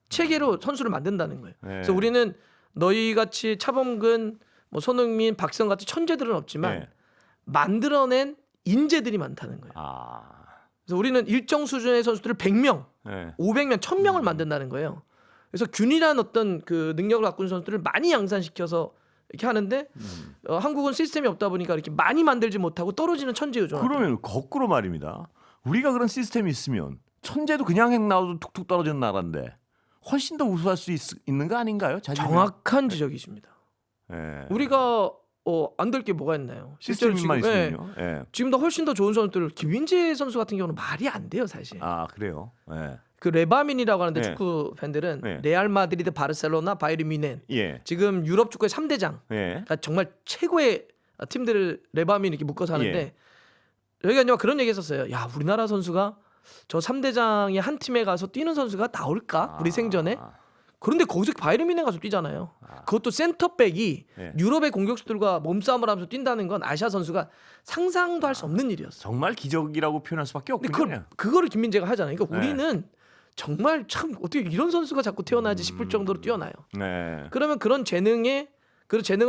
체계로 선수를 만든다는 거예요. 네. 그래서 우리는 너희 같이 차범근, 뭐 손흥민, 박지성 같이 천재들은 없지만 네. 만들어낸 인재들이 많다는 거예요. 아. 그래서 우리는 일정 수준의 선수들을 100명, 네. 500명, 1000명을 만든다는 거예요. 그래서 균일한 어떤 그 능력을 갖고 있는 선수들을 많이 양산시켜서 이렇게 하는데 한국은 시스템이 없다 보니까 이렇게 많이 만들지 못하고 떨어지는 천재 요정. 그러면 거꾸로 말입니다. 우리가 그런 시스템이 있으면 천재도 그냥 행 나와도 툭툭 떨어지는 나라인데 훨씬 더 우수할 수 있는 거 아닌가요? 자질이? 정확한 지적이십니다. 예. 우리가 안 될 게 뭐가 있나요? 실제로 시스템만 지금, 있으면요. 예. 지금도 훨씬 더 좋은 선수들, 김민재 선수 같은 경우는 말이 안 돼요, 사실. 아, 그래요. 예. 그 레바민이라고 하는데 네. 축구 팬들은 네. 레알 마드리드, 바르셀로나, 바이에른 뮌헨 예. 지금 유럽 축구의 3대장, 예. 그러니까 정말 최고의 팀들을 레바민 이렇게 묶어서 하는데 예. 여기가 이제 그런 얘기했었어요. 야, 우리나라 선수가 저 3대장의 한 팀에 가서 뛰는 선수가 나올까? 우리 생전에. 그런데 거기서 바이에른 뮌헨 가서 뛰잖아요. 그것도 센터백이 예. 유럽의 공격수들과 몸싸움을 하면서 뛴다는 건 아시아 선수가 상상도 할 수 없는 일이었어. 정말 기적이라고 표현할 수밖에 근데 없군요. 그거를 김민재가 하잖아요. 그러니까 네. 우리는 정말 참 어떻게 이런 선수가 자꾸 태어나지 싶을 정도로 뛰어나요. 네. 그러면 그런 재능을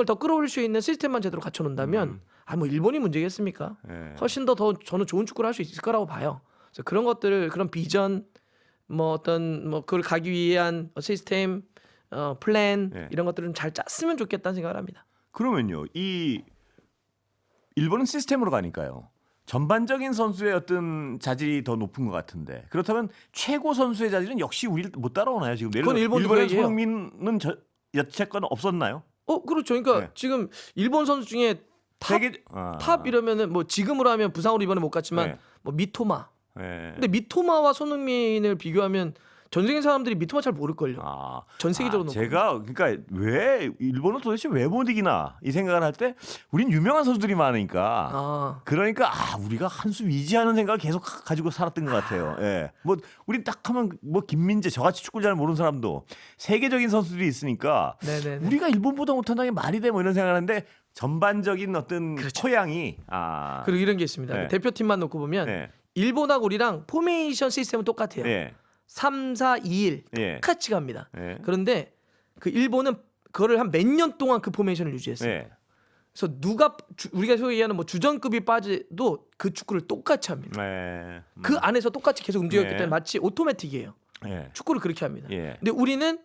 더 끌어올릴 수 있는 시스템만 제대로 갖춰놓는다면 뭐 일본이 문제겠습니까? 예. 훨씬 더 저는 좋은 축구를 할 수 있을 거라고 봐요. 그래서 그런 것들을 그런 비전 뭐 어떤 뭐 그걸 가기 위한 시스템 플랜 네. 이런 것들은 잘 짰으면 좋겠다는 생각을 합니다. 그러면요. 이 일본은 시스템으로 가니까요. 전반적인 선수의 어떤 자질이 더 높은 것 같은데 그렇다면 최고 선수의 자질은 역시 우리를 못 따라오나요? 지금 예를 그건 들어 일본도 일본의 그 얘기예요. 손흥민은 여태껏 없었나요? 그렇죠. 그러니까 네. 지금 일본 선수 중에 탑 이러면은 뭐 지금으로 하면 부상으로 이번에 못 갔지만 네. 뭐 미토마. 예. 근데 미토마와 손흥민을 비교하면 전 세계 사람들이 미토마 잘 모를걸요. 전 세계적으로 놓고. 제가 그러니까 왜 일본은 도대체 왜 못 이기나 이 생각을 할 때 우린 유명한 선수들이 많으니까 그러니까 우리가 한 수 위지하는 생각을 계속 가지고 살았던 것 같아요. 예. 뭐 우린 딱 하면 뭐 김민재 저같이 축구를 잘 모르는 사람도 세계적인 선수들이 있으니까 네네네. 우리가 일본보다 못한다는 게 말이 돼 뭐 이런 생각을 하는데 전반적인 어떤 그렇죠. 토양이 그리고 이런 게 있습니다. 네. 대표팀만 놓고 보면 네. 일본하고 우리랑 포메이션 시스템은 똑같아요. 예. 3, 4, 2, 1 예. 똑같이 갑니다. 예. 그런데 그 일본은 그거를 한 몇 년 동안 그 포메이션을 유지했어요. 예. 그래서 우리가 소위 얘기하는 뭐 주전급이 빠져도 그 축구를 똑같이 합니다. 예. 그 안에서 똑같이 계속 움직였기 네. 때문에 마치 오토매틱이에요. 예. 축구를 그렇게 합니다. 예. 근데 우리는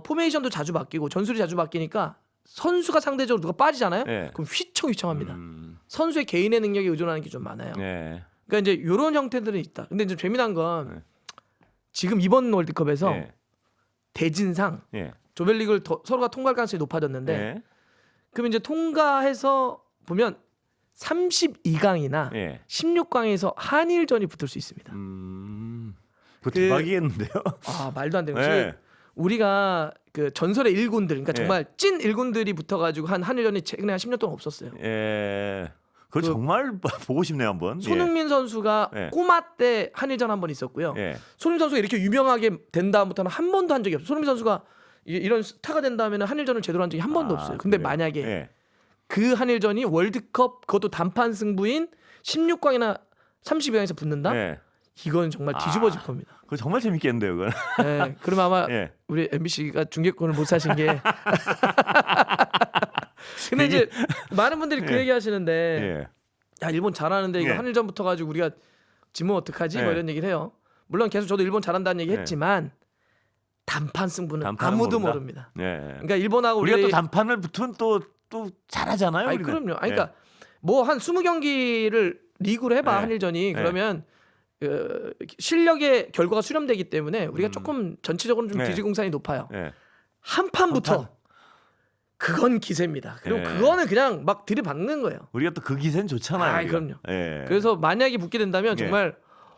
포메이션도 자주 바뀌고 전술이 자주 바뀌니까 선수가 상대적으로 누가 빠지잖아요. 예. 그럼 휘청휘청합니다. 선수의 개인의 능력에 의존하는 게 좀 많아요. 예. 그러니까 이제 이런 형태들은 있다. 근데 이제 재미난 건 네. 지금 이번 월드컵에서 예. 대진상 예. 조별리그를 서로가 통과할 가능성이 높아졌는데 예. 그럼 이제 통과해서 보면 32강이나 예. 16강에서 한일전이 붙을 수 있습니다. 그 대박이겠는데요? 말도 안 되는 것이 네. 우리가 그 전설의 일군들, 그러니까 네. 정말 찐 일군들이 붙어가지고 한 한일전이 최근에 한 10년 동안 없었어요. 예. 그거 정말 보고 싶네요 한번. 손흥민 선수가 예. 꼬마 때 한일전 한 번 있었고요. 예. 손흥민 선수가 이렇게 유명하게 된 다음부터는 한 번도 한 적이 없어요. 손흥민 선수가 이런 스타가 된 다음에는 한일전을 제대로 한 적이 한 번도 없어요. 근데 그래요? 만약에 예. 그 한일전이 월드컵 그것도 단판 승부인 16강이나 32강에서 붙는다? 네. 이건 정말 뒤집어질 겁니다. 그거 정말 재밌겠는데요, 그건. 네, 그러면 아마 예. 우리 MBC가 중계권을 못 사신 게. 근데 이제 많은 분들이 그 예. 얘기 하시는데 예. 야 일본 잘하는데 이거 예. 한일전부터 가지고 우리가 지면 어떡하지? 뭐 예. 이런 얘기를 해요. 물론 계속 저도 일본 잘한다는 얘기 했지만 단판 승부는 단판은 아무도 모른다? 모릅니다. 예. 그러니까 일본하고 우리가 또 단판을 붙으면 또 잘하잖아요. 아니 우리는. 그럼요. 아니 그러니까 뭐 한 20경기를 리그로 해봐 네. 한일전이 네. 그러면 실력의 결과가 수렴되기 때문에 우리가 조금 전체적으로 좀 네. 기지공산이 높아요. 예. 한 판부터 한 판. 그건 기세입니다. 그리고 네. 그거는 그냥 막 들이박는 거예요. 우리가 또 그 기세는 좋잖아요. 아, 우리가. 그럼요. 예. 그래서 만약에 붙게 된다면 정말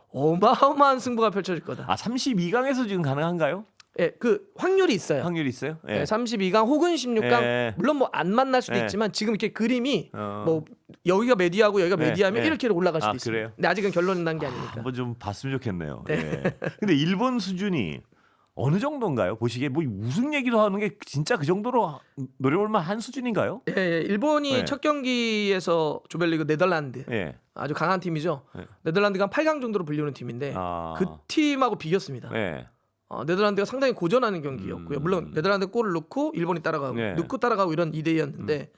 어마어마한 승부가 펼쳐질 거다. 32강에서 지금 가능한가요? 예, 그 확률이 있어요. 확률이 있어요? 예, 32강 혹은 16강 예. 물론 뭐 안 만날 수도 예. 있지만 지금 이렇게 그림이 어. 뭐 여기가 메디하고 여기가 예, 메디하면 예. 이렇게 올라갈 수도 아, 있어요. 그래요? 근데 아직은 결론 난 게 아니니까. 한번 좀 봤으면 좋겠네요. 네. 예. 근데 일본 수준이 어느 정도인가요? 보시기에 뭐 우승 얘기도 하는 게 진짜 그 정도로 노려볼 만한 수준인가요? 예, 예. 일본이 네. 첫 경기에서 조별리그 네덜란드 예. 아주 강한 팀이죠. 네. 네덜란드가 한 8강 정도로 불리는 팀인데 아. 그 팀하고 비겼습니다. 예. 네덜란드가 상당히 고전하는 경기였고요. 물론 네덜란드 골을 넣고 일본이 따라가고 네. 넣고 따라가고 이런 2대2였는데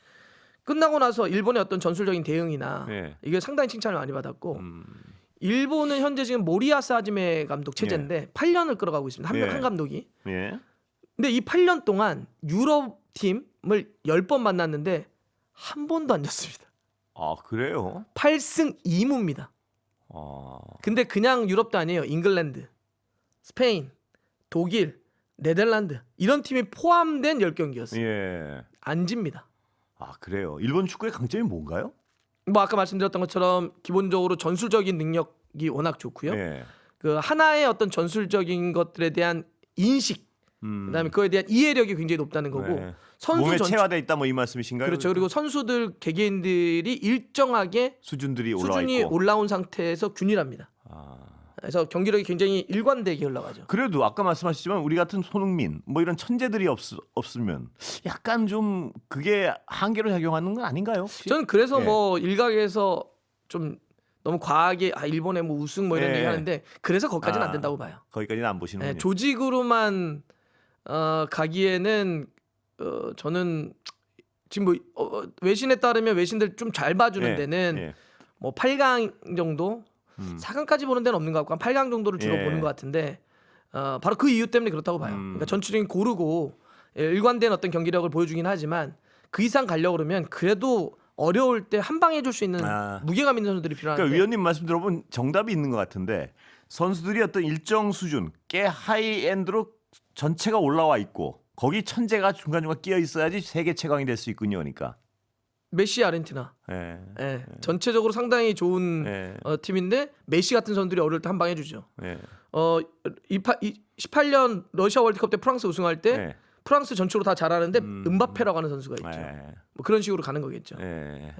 끝나고 나서 일본의 어떤 전술적인 대응이나 네. 이게 상당히 칭찬을 많이 받았고 일본은 현재 지금 모리야스 하지메 감독 체제인데 8년을 끌어가고 있습니다. 한 명 예. 한 감독이. 예. 근데 이 8년 동안 유럽 팀을 10번 만났는데 한 번도 안 졌습니다. 아, 그래요? 8승 2무입니다. 아. 근데 그냥 유럽도 아니에요. 잉글랜드, 스페인, 독일, 네덜란드 이런 팀이 포함된 10경기였어요. 예. 안 집니다. 아, 그래요. 일본 축구의 강점이 뭔가요? 뭐 아까 말씀드렸던 것처럼 기본적으로 전술적인 능력이 워낙 좋고요. 예. 그 하나의 어떤 전술적인 것들에 대한 인식, 그다음에 그거에 대한 이해력이 굉장히 높다는 거고 네. 선수 몸에 전체 체화돼 있다 뭐 이 말씀이신가요? 그렇죠. 그리고 선수들 개개인들이 일정하게 수준들이 올라와 수준이 있고. 올라온 상태에서 균일합니다. 아. 그래서 경기력이 굉장히 일관되게 올라가죠. 그래도 아까 말씀하셨지만 우리 같은 손흥민 뭐 이런 천재들이 없으면 약간 좀 그게 한계로 작용하는 건 아닌가요? 혹시? 저는 그래서 예. 뭐 일각에서 좀 너무 과하게 일본에 뭐 우승 뭐 이런 예. 얘기하는데 그래서 거기까지는 안 아, 된다고 봐요. 거기까지는 안 보시는군요. 조직으로만 가기에는 저는 지금 뭐 외신에 따르면 외신들 좀 잘 봐주는 예, 데는 예. 뭐 8강 정도, 4강까지 보는 데는 없는 것 같고 한 8강 정도를 주로 예. 보는 것 같은데 바로 그 이유 때문에 그렇다고 봐요. 그러니까 전체적인 고르고 일관된 어떤 경기력을 보여주긴 하지만 그 이상 가려고 그러면 그래도 어려울 때 한 방에 줄 수 있는 무게감 있는 선수들이 필요한데 그러니까 위원님 말씀 들어보면 정답이 있는 것 같은데 선수들이 어떤 일정 수준 꽤 하이엔드로 전체가 올라와 있고 거기 천재가 중간중간 끼어 있어야지 세계 최강이 될 수 있군요. 그러니까. 메시 아르헨티나 예. 예, 전체적으로 상당히 좋은 예. 팀인데 메시 같은 선수들이 어릴 때 한 방에 주죠. 예. 18년 러시아 월드컵 때 프랑스 우승할 때 예. 프랑스 전체로 다 잘하는데 음바페라고 하는 선수가 있죠. 예. 뭐 그런 식으로 가는 거겠죠. 예.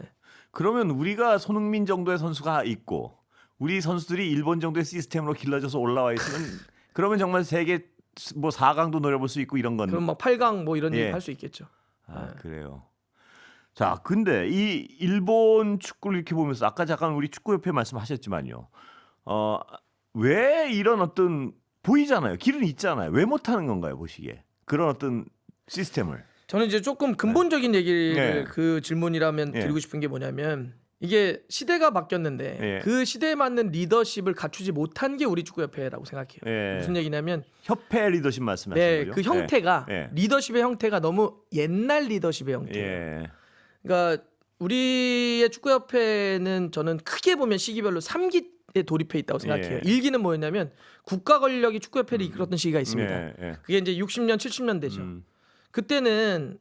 그러면 우리가 손흥민 정도의 선수가 있고 우리 선수들이 일본 정도의 시스템으로 길러져서 올라와 있으면 그러면 정말 세계 뭐 4강도 노려볼 수 있고 이런 건. 그럼 막 8강 뭐 이런 예. 얘기 할 수 있겠죠. 아, 그래요. 자, 근데 이 일본 축구를 이렇게 보면서 아까 잠깐 우리 축구협회 말씀하셨지만요. 왜 이런 어떤 보이잖아요. 길은 있잖아요. 왜 못하는 건가요, 보시기에? 그런 어떤 시스템을. 저는 이제 조금 근본적인 얘기를 네. 그 질문이라면 네. 드리고 싶은 게 뭐냐면 이게 시대가 바뀌었는데 네. 그 시대에 맞는 리더십을 갖추지 못한 게 우리 축구협회라고 생각해요. 네. 무슨 얘기냐면 협회 리더십 말씀하시는 거죠? 그 형태가 네. 리더십의 형태가 너무 옛날 리더십의 형태예요. 예. 그러니까 우리의 축구협회는 저는 크게 보면 시기별로 3기에 돌입해 있다고 생각해요. 예. 1기는 뭐였냐면 국가 권력이 축구협회를 이끌었던 시기가 있습니다. 예, 예. 그게 이제 60년, 70년대죠. 그때는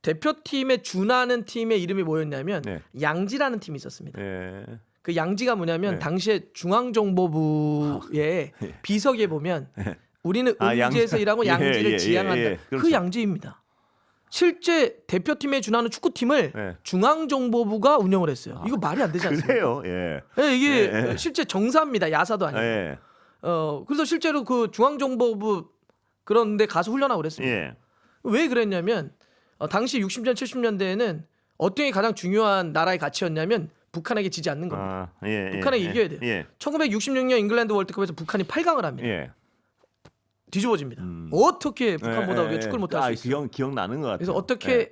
대표팀에 준하는 팀의 이름이 뭐였냐면 네. 양지라는 팀이 있었습니다. 예. 그 양지가 뭐냐면 네. 당시에 중앙정보부의 비석에 보면 우리는 음지에서 일하고 예, 양지를 예, 지향한다. 예, 예. 그 그렇죠. 양지입니다. 실제 대표팀에 준하는 축구팀을 네. 중앙정보부가 운영을 했어요. 이거 말이 안 되지 않습니까? 그래요. 예. 네, 이게 예. 실제 정사입니다. 야사도 아니고. 예. 그래서 실제로 그 중앙정보부 그런데 가서 훈련하고 그랬습니다. 예. 왜 그랬냐면 당시 60년 70년대에는 어떤 게 가장 중요한 나라의 가치였냐면 북한에게 지지 않는 겁니다. 예, 북한에 이겨야 돼요. 예. 1966년 잉글랜드 월드컵에서 북한이 8강을 합니다. 예. 뒤집어집니다. 어떻게 북한보다 우리가 축구를 못할 수 있어요? 기억나는 것 같아요. 그래서 어떻게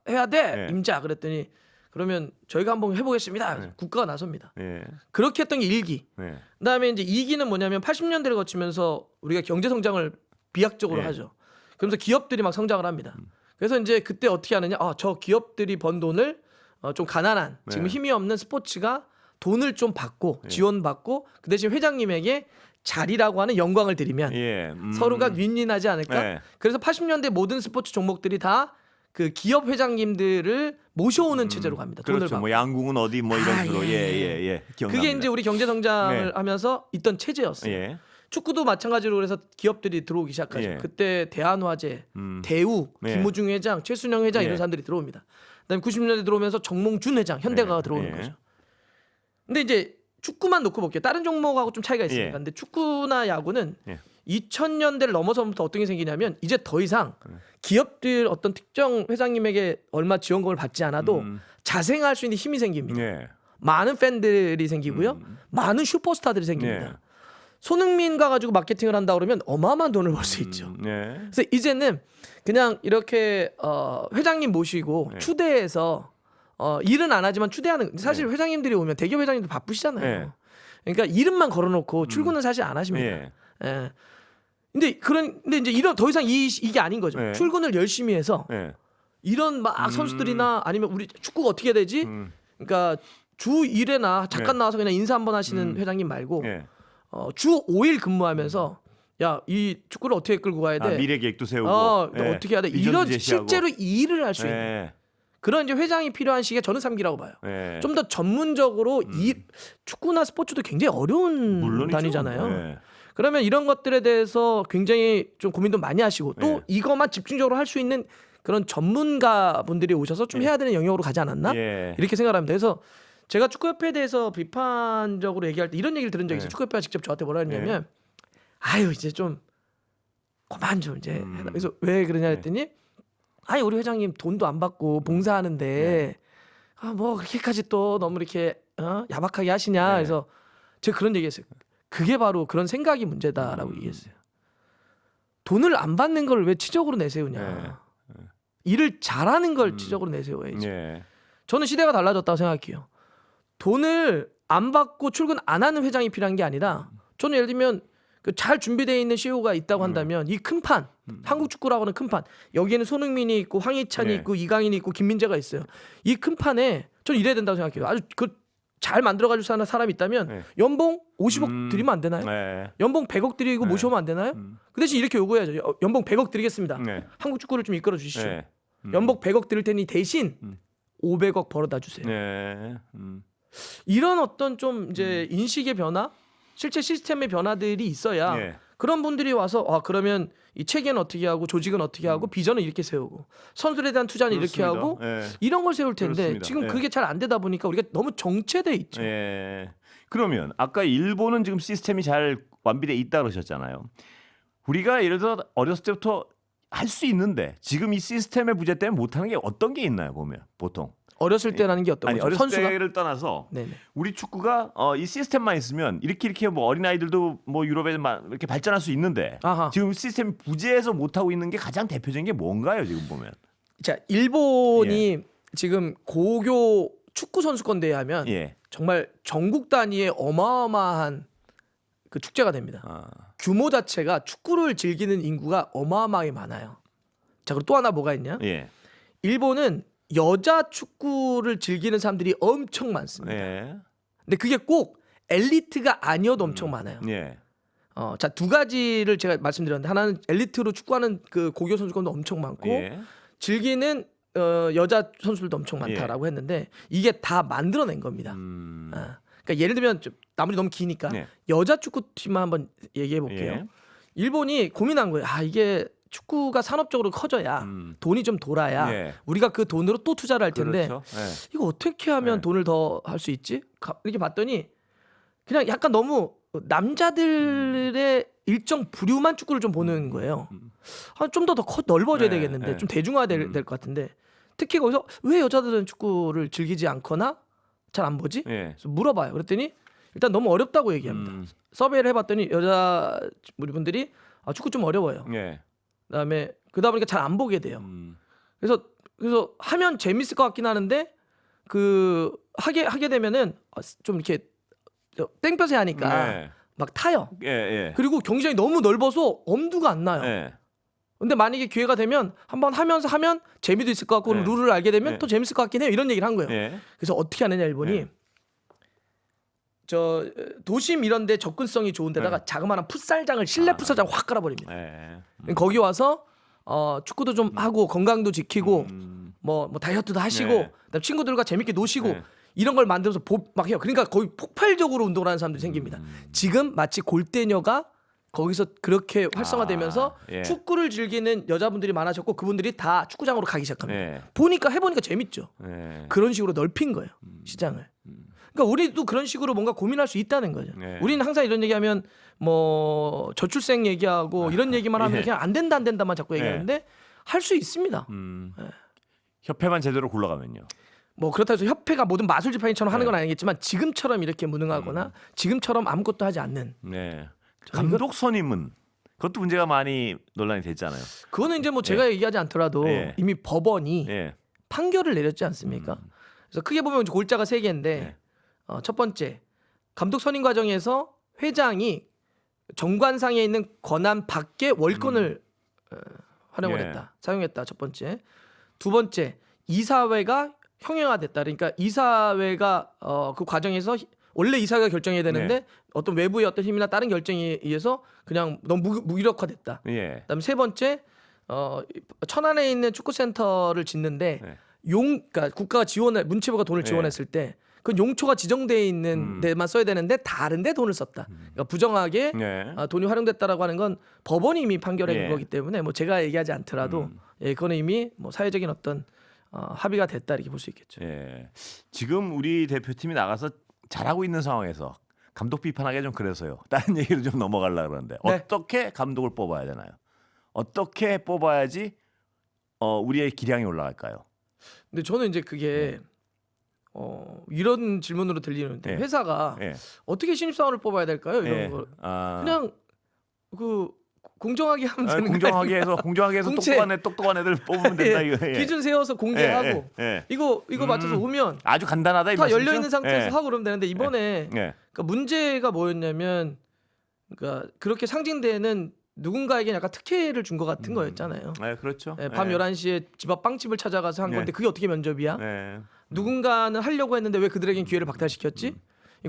해야 돼? 예. 임자 그랬더니 그러면 저희가 한번 해보겠습니다. 국가가 나섭니다. 예. 그렇게 했던 게 1기. 예. 그다음에 이제 2기는 뭐냐면 80년대를 거치면서 우리가 경제 성장을 비약적으로 예. 하죠. 그러면서 기업들이 막 성장을 합니다. 그래서 이제 그때 어떻게 하느냐? 저 기업들이 번 돈을 좀 가난한 지금 힘이 없는 스포츠가 돈을 좀 받고 지원받고 그 대신 회장님에게 자리라고 하는 영광을 드리면 예. 서로가 윈윈하지 않을까? 예. 그래서 80년대 모든 스포츠 종목들이 다 그 기업 회장님들을 모셔오는 체제로 갑니다. 돈을 그렇죠. 받고. 뭐 양궁은 어디 뭐 이런 식으로 예. 기억납니다. 그게 이제 우리 경제 성장을 네. 하면서 있던 체제였어요. 예. 축구도 마찬가지로 그래서 기업들이 들어오기 시작하죠. 예. 그때 대한화재, 대우, 네. 김우중 회장, 최순영 회장 예. 이런 사람들이 들어옵니다. 그다음에 90년대 들어오면서 정몽준 회장, 현대가가 들어오는 예. 거죠. 근데 이제 축구만 놓고 볼게요. 다른 종목하고 좀 차이가 있습니다. 예. 근데 축구나 야구는 예. 2000년대를 넘어서부터 어떤 게 생기냐면 이제 더 이상 기업들 어떤 특정 회장님에게 얼마 지원금을 받지 않아도 자생할 수 있는 힘이 생깁니다. 예. 많은 팬들이 생기고요. 많은 슈퍼스타들이 생깁니다. 예. 손흥민 가가지고 마케팅을 한다 그러면 어마어마한 돈을 벌 수 있죠. 예. 그래서 이제는 그냥 이렇게 회장님 모시고 추대해서 일은 안 하지만 추대하는 사실 회장님들이 오면 대기업 회장님들 바쁘시잖아요. 예. 그러니까 이름만 걸어놓고 출근은 사실 안 하십니다. 예. 예. 근데 이제 이런 더 이상 이게 아닌 거죠. 예. 출근을 열심히 해서 예. 이런 막 선수들이나 아니면 우리 축구가 어떻게 해야 되지? 그러니까 주 1회나 잠깐 예. 나와서 그냥 인사 한번 하시는 회장님 말고 예. 주 5일 근무하면서 야, 이 축구를 어떻게 끌고 가야 돼? 미래 계획도 세우고 예. 어떻게 해야 돼? 비전도 이런 제시하고. 실제로 일을 할 수 있는 예. 그런 이제 회장이 필요한 시기에 저는 3기라고 봐요. 예. 좀 더 전문적으로 축구나 스포츠도 굉장히 어려운 물론이죠. 단위잖아요. 예. 그러면 이런 것들에 대해서 굉장히 좀 고민도 많이 하시고 또 예. 이것만 집중적으로 할 수 있는 그런 전문가 분들이 오셔서 좀 해야 되는 영역으로 가지 않았나? 예. 이렇게 생각합니다. 그래서 제가 축구협회에 대해서 비판적으로 얘기할 때 이런 얘기를 들은 적이 있어요. 축구협회가 직접 저한테 뭐라 했냐면 아유 이제 좀 그만 좀 이제 해라. 그래서 왜 그러냐 했더니 아니 우리 회장님 돈도 안 받고 봉사하는데 뭐 그렇게까지 또 너무 이렇게 야박하게 하시냐. 그래서 제가 그런 얘기했어요. 그게 바로 그런 생각이 문제다라고 얘기했어요. 돈을 안 받는 걸 왜 치적으로 내세우냐. 일을 잘하는 걸 치적으로 내세워야지. 예. 저는 시대가 달라졌다고 생각해요. 돈을 안 받고 출근 안 하는 회장이 필요한 게 아니라 저는 예를 들면 그 잘 준비되어 있는 CEO가 있다고 한다면 이 큰 판, 한국 축구라고 하는 큰 판, 여기에는 손흥민이 있고 황희찬이 네. 있고 이강인이 있고 김민재가 있어요. 이 큰 판에 저는 이래야 된다고 생각해요. 아주 잘 만들어가지고 사는 사람이 있다면 연봉 50억 드리면 안 되나요? 네. 연봉 100억 드리고 모셔오면 안 되나요? 그 대신 이렇게 요구해야죠. 연봉 100억 드리겠습니다. 네. 한국 축구를 좀 이끌어 주시죠. 네. 연봉 100억 드릴 테니 대신 500억 벌어다 주세요. 네. 이런 어떤 좀 이제 인식의 변화, 실제 시스템의 변화들이 있어야 예. 그런 분들이 와서 그러면 이 체계는 어떻게 하고 조직은 어떻게 하고 비전은 이렇게 세우고 선수들에 대한 투자는 이렇게 그렇습니다. 하고 예. 이런 걸 세울 텐데 그렇습니다. 지금 예. 그게 잘 안 되다 보니까 우리가 너무 정체돼 있죠. 예. 그러면 아까 일본은 지금 시스템이 잘 완비돼 있다 그러셨잖아요. 우리가 예를 들어 어렸을 때부터 할 수 있는데 지금 이 시스템의 부재 때문에 못하는 게 어떤 게 있나요? 보면 보통 어렸을 때라는 게 어떤 아니 거죠? 어렸을 선수가 때를 떠나서 네네. 우리 축구가 이 시스템만 있으면 이렇게 뭐 어린 아이들도 뭐 유럽에 이렇게 발전할 수 있는데 아하. 지금 시스템 부재해서 못 하고 있는 게 가장 대표적인 게 뭔가요? 지금 보면 자 일본이 지금 고교 축구 선수권 대회 하면 예. 정말 전국 단위의 어마어마한 그 축제가 됩니다. 규모 자체가 축구를 즐기는 인구가 어마어마하게 많아요. 자 그리고 또 하나 뭐가 있냐? 예. 일본은 여자 축구를 즐기는 사람들이 엄청 많습니다. 예. 근데 그게 꼭 엘리트가 아니어도 엄청 많아요. 예. 자 두 가지를 제가 말씀드렸는데 하나는 엘리트로 축구하는 그 고교 선수권도 엄청 많고 예. 즐기는 여자 선수들도 엄청 많다라고 했는데 이게 다 만들어낸 겁니다. 그러니까 예를 들면 좀 나머지 너무 기니까 네. 여자 축구팀만 한번 얘기해 볼게요. 예. 일본이 고민한 거예요. 이게 축구가 산업적으로 커져야 돈이 좀 돌아야 예. 우리가 그 돈으로 또 투자를 할 텐데 그렇죠. 예. 이거 어떻게 하면 네. 돈을 더 할 수 있지? 이렇게 봤더니 그냥 약간 너무 남자들의 일정 부류만 축구를 좀 보는 거예요. 좀 더 넓어져야 네, 되겠는데 네. 좀 대중화될 것 같은데 특히 거기서 왜 여자들은 축구를 즐기지 않거나 잘 안 보지? 예. 그래서 물어봐요. 그랬더니 일단 너무 어렵다고 얘기합니다. 서베이를 해봤더니 여자 우리 분들이 축구 좀 어려워요. 예. 그다음에 그러다 보니까 잘 안 보게 돼요. 그래서 하면 재밌을 것 같긴 하는데 그 하게 되면은 좀 이렇게 땡볕에 하니까 네. 막 타요. 예, 예. 그리고 경기장이 너무 넓어서 엄두가 안 나요. 예. 근데 만약에 기회가 되면 한번 하면 재미도 있을 것 같고 네. 룰을 알게 되면 네. 또 재밌을 것 같긴 해요. 이런 얘기를 한 거예요. 예. 그래서 어떻게 하느냐 일본이 네. 저 도심 이런 데 접근성이 좋은 데다가 네. 자그마한 풋살장을 실내 풋살장 확 깔아버립니다. 예. 거기 와서 축구도 좀 하고 건강도 지키고 뭐 다이어트도 하시고 네. 그다음 친구들과 재밌게 노시고 네. 이런 걸 만들어서 막 해요. 그러니까 거의 폭발적으로 운동을 하는 사람들이 생깁니다. 지금 마치 골대녀가 거기서 그렇게 활성화되면서 예. 축구를 즐기는 여자분들이 많아졌고 그분들이 다 축구장으로 가기 시작합니다. 예. 해보니까 재밌죠. 예. 그런 식으로 넓힌 거예요. 시장을. 그러니까 우리도 그런 식으로 뭔가 고민할 수 있다는 거죠. 네. 우리는 항상 이런 얘기하면 뭐 저출생 얘기하고 이런 얘기만 하면 예. 그냥 안 된다만 자꾸 얘기하는데 할 수 있습니다. 협회만 제대로 굴러가면요. 뭐 그렇다고 해서 협회가 모든 마술 지팡이처럼 하는 네. 건 아니겠지만 지금처럼 이렇게 무능하거나 지금처럼 아무것도 하지 않는 네. 저는 감독 선임은 그것도 문제가 많이 논란이 됐잖아요. 그거는 이제 뭐 제가 얘기하지 않더라도 예. 이미 법원이 예. 판결을 내렸지 않습니까? 그래서 크게 보면 이제 골자가 세 개인데 네. 첫 번째 감독 선임 과정에서 회장이 정관상에 있는 권한 밖에 월권을 활용을 예. 했다, 사용했다. 첫 번째. 두 번째 이사회가 형용화됐다. 그러니까 이사회가 그 과정에서 원래 이사회가 결정해야 되는데 네. 어떤 외부의 어떤 힘이나 다른 결정에 의해서 그냥 너무 무기력화됐다. 예. 그다음에 세 번째 천안에 있는 축구센터를 짓는데 네. 그러니까 국가가 문체부가 돈을 네. 지원했을 때 그 용초가 지정되어 있는 데만 써야 되는데 다른데 돈을 썼다. 그러니까 부정하게 네. 돈이 활용됐다라고 하는 건 법원이 이미 판결한 예. 거기 때문에 뭐 제가 얘기하지 않더라도 그거는 이미 뭐 사회적인 어떤 합의가 됐다 이렇게 볼 수 있겠죠. 예. 지금 우리 대표팀이 나가서 잘하고 있는 상황에서 감독 비판하기 좀 그래서요. 다른 얘기로 좀 넘어가려고 그러는데 네. 어떻게 감독을 뽑아야 되나요? 어떻게 뽑아야지 우리의 기량이 올라갈까요? 근데 저는 이제 그게 이런 질문으로 들리는데 예. 회사가 예. 어떻게 신입사원을 뽑아야 될까요? 이런 예. 거 아, 그냥 그 공정하게 하면 되는 거 공정하게 해서 공채. 똑똑한 애들 뽑으면 된다 이거. 예. 기준 세워서 공개하고 예, 예. 이거 맞춰서 오면 아주 간단하다 이 다 말씀이죠? 열려 있는 상태에서 예. 하고 그러면 되는데 이번에 예. 그러니까 문제가 뭐였냐면 그러니까 그렇게 상징되는 누군가에게 약간 특혜를 준 것 같은 거였잖아요. 네, 그렇죠. 밤 예. 11시에 집 앞 빵집을 찾아가서 한 예. 건데 그게 어떻게 면접이야? 예. 누군가는 하려고 했는데 왜 그들에겐 기회를 박탈시켰지?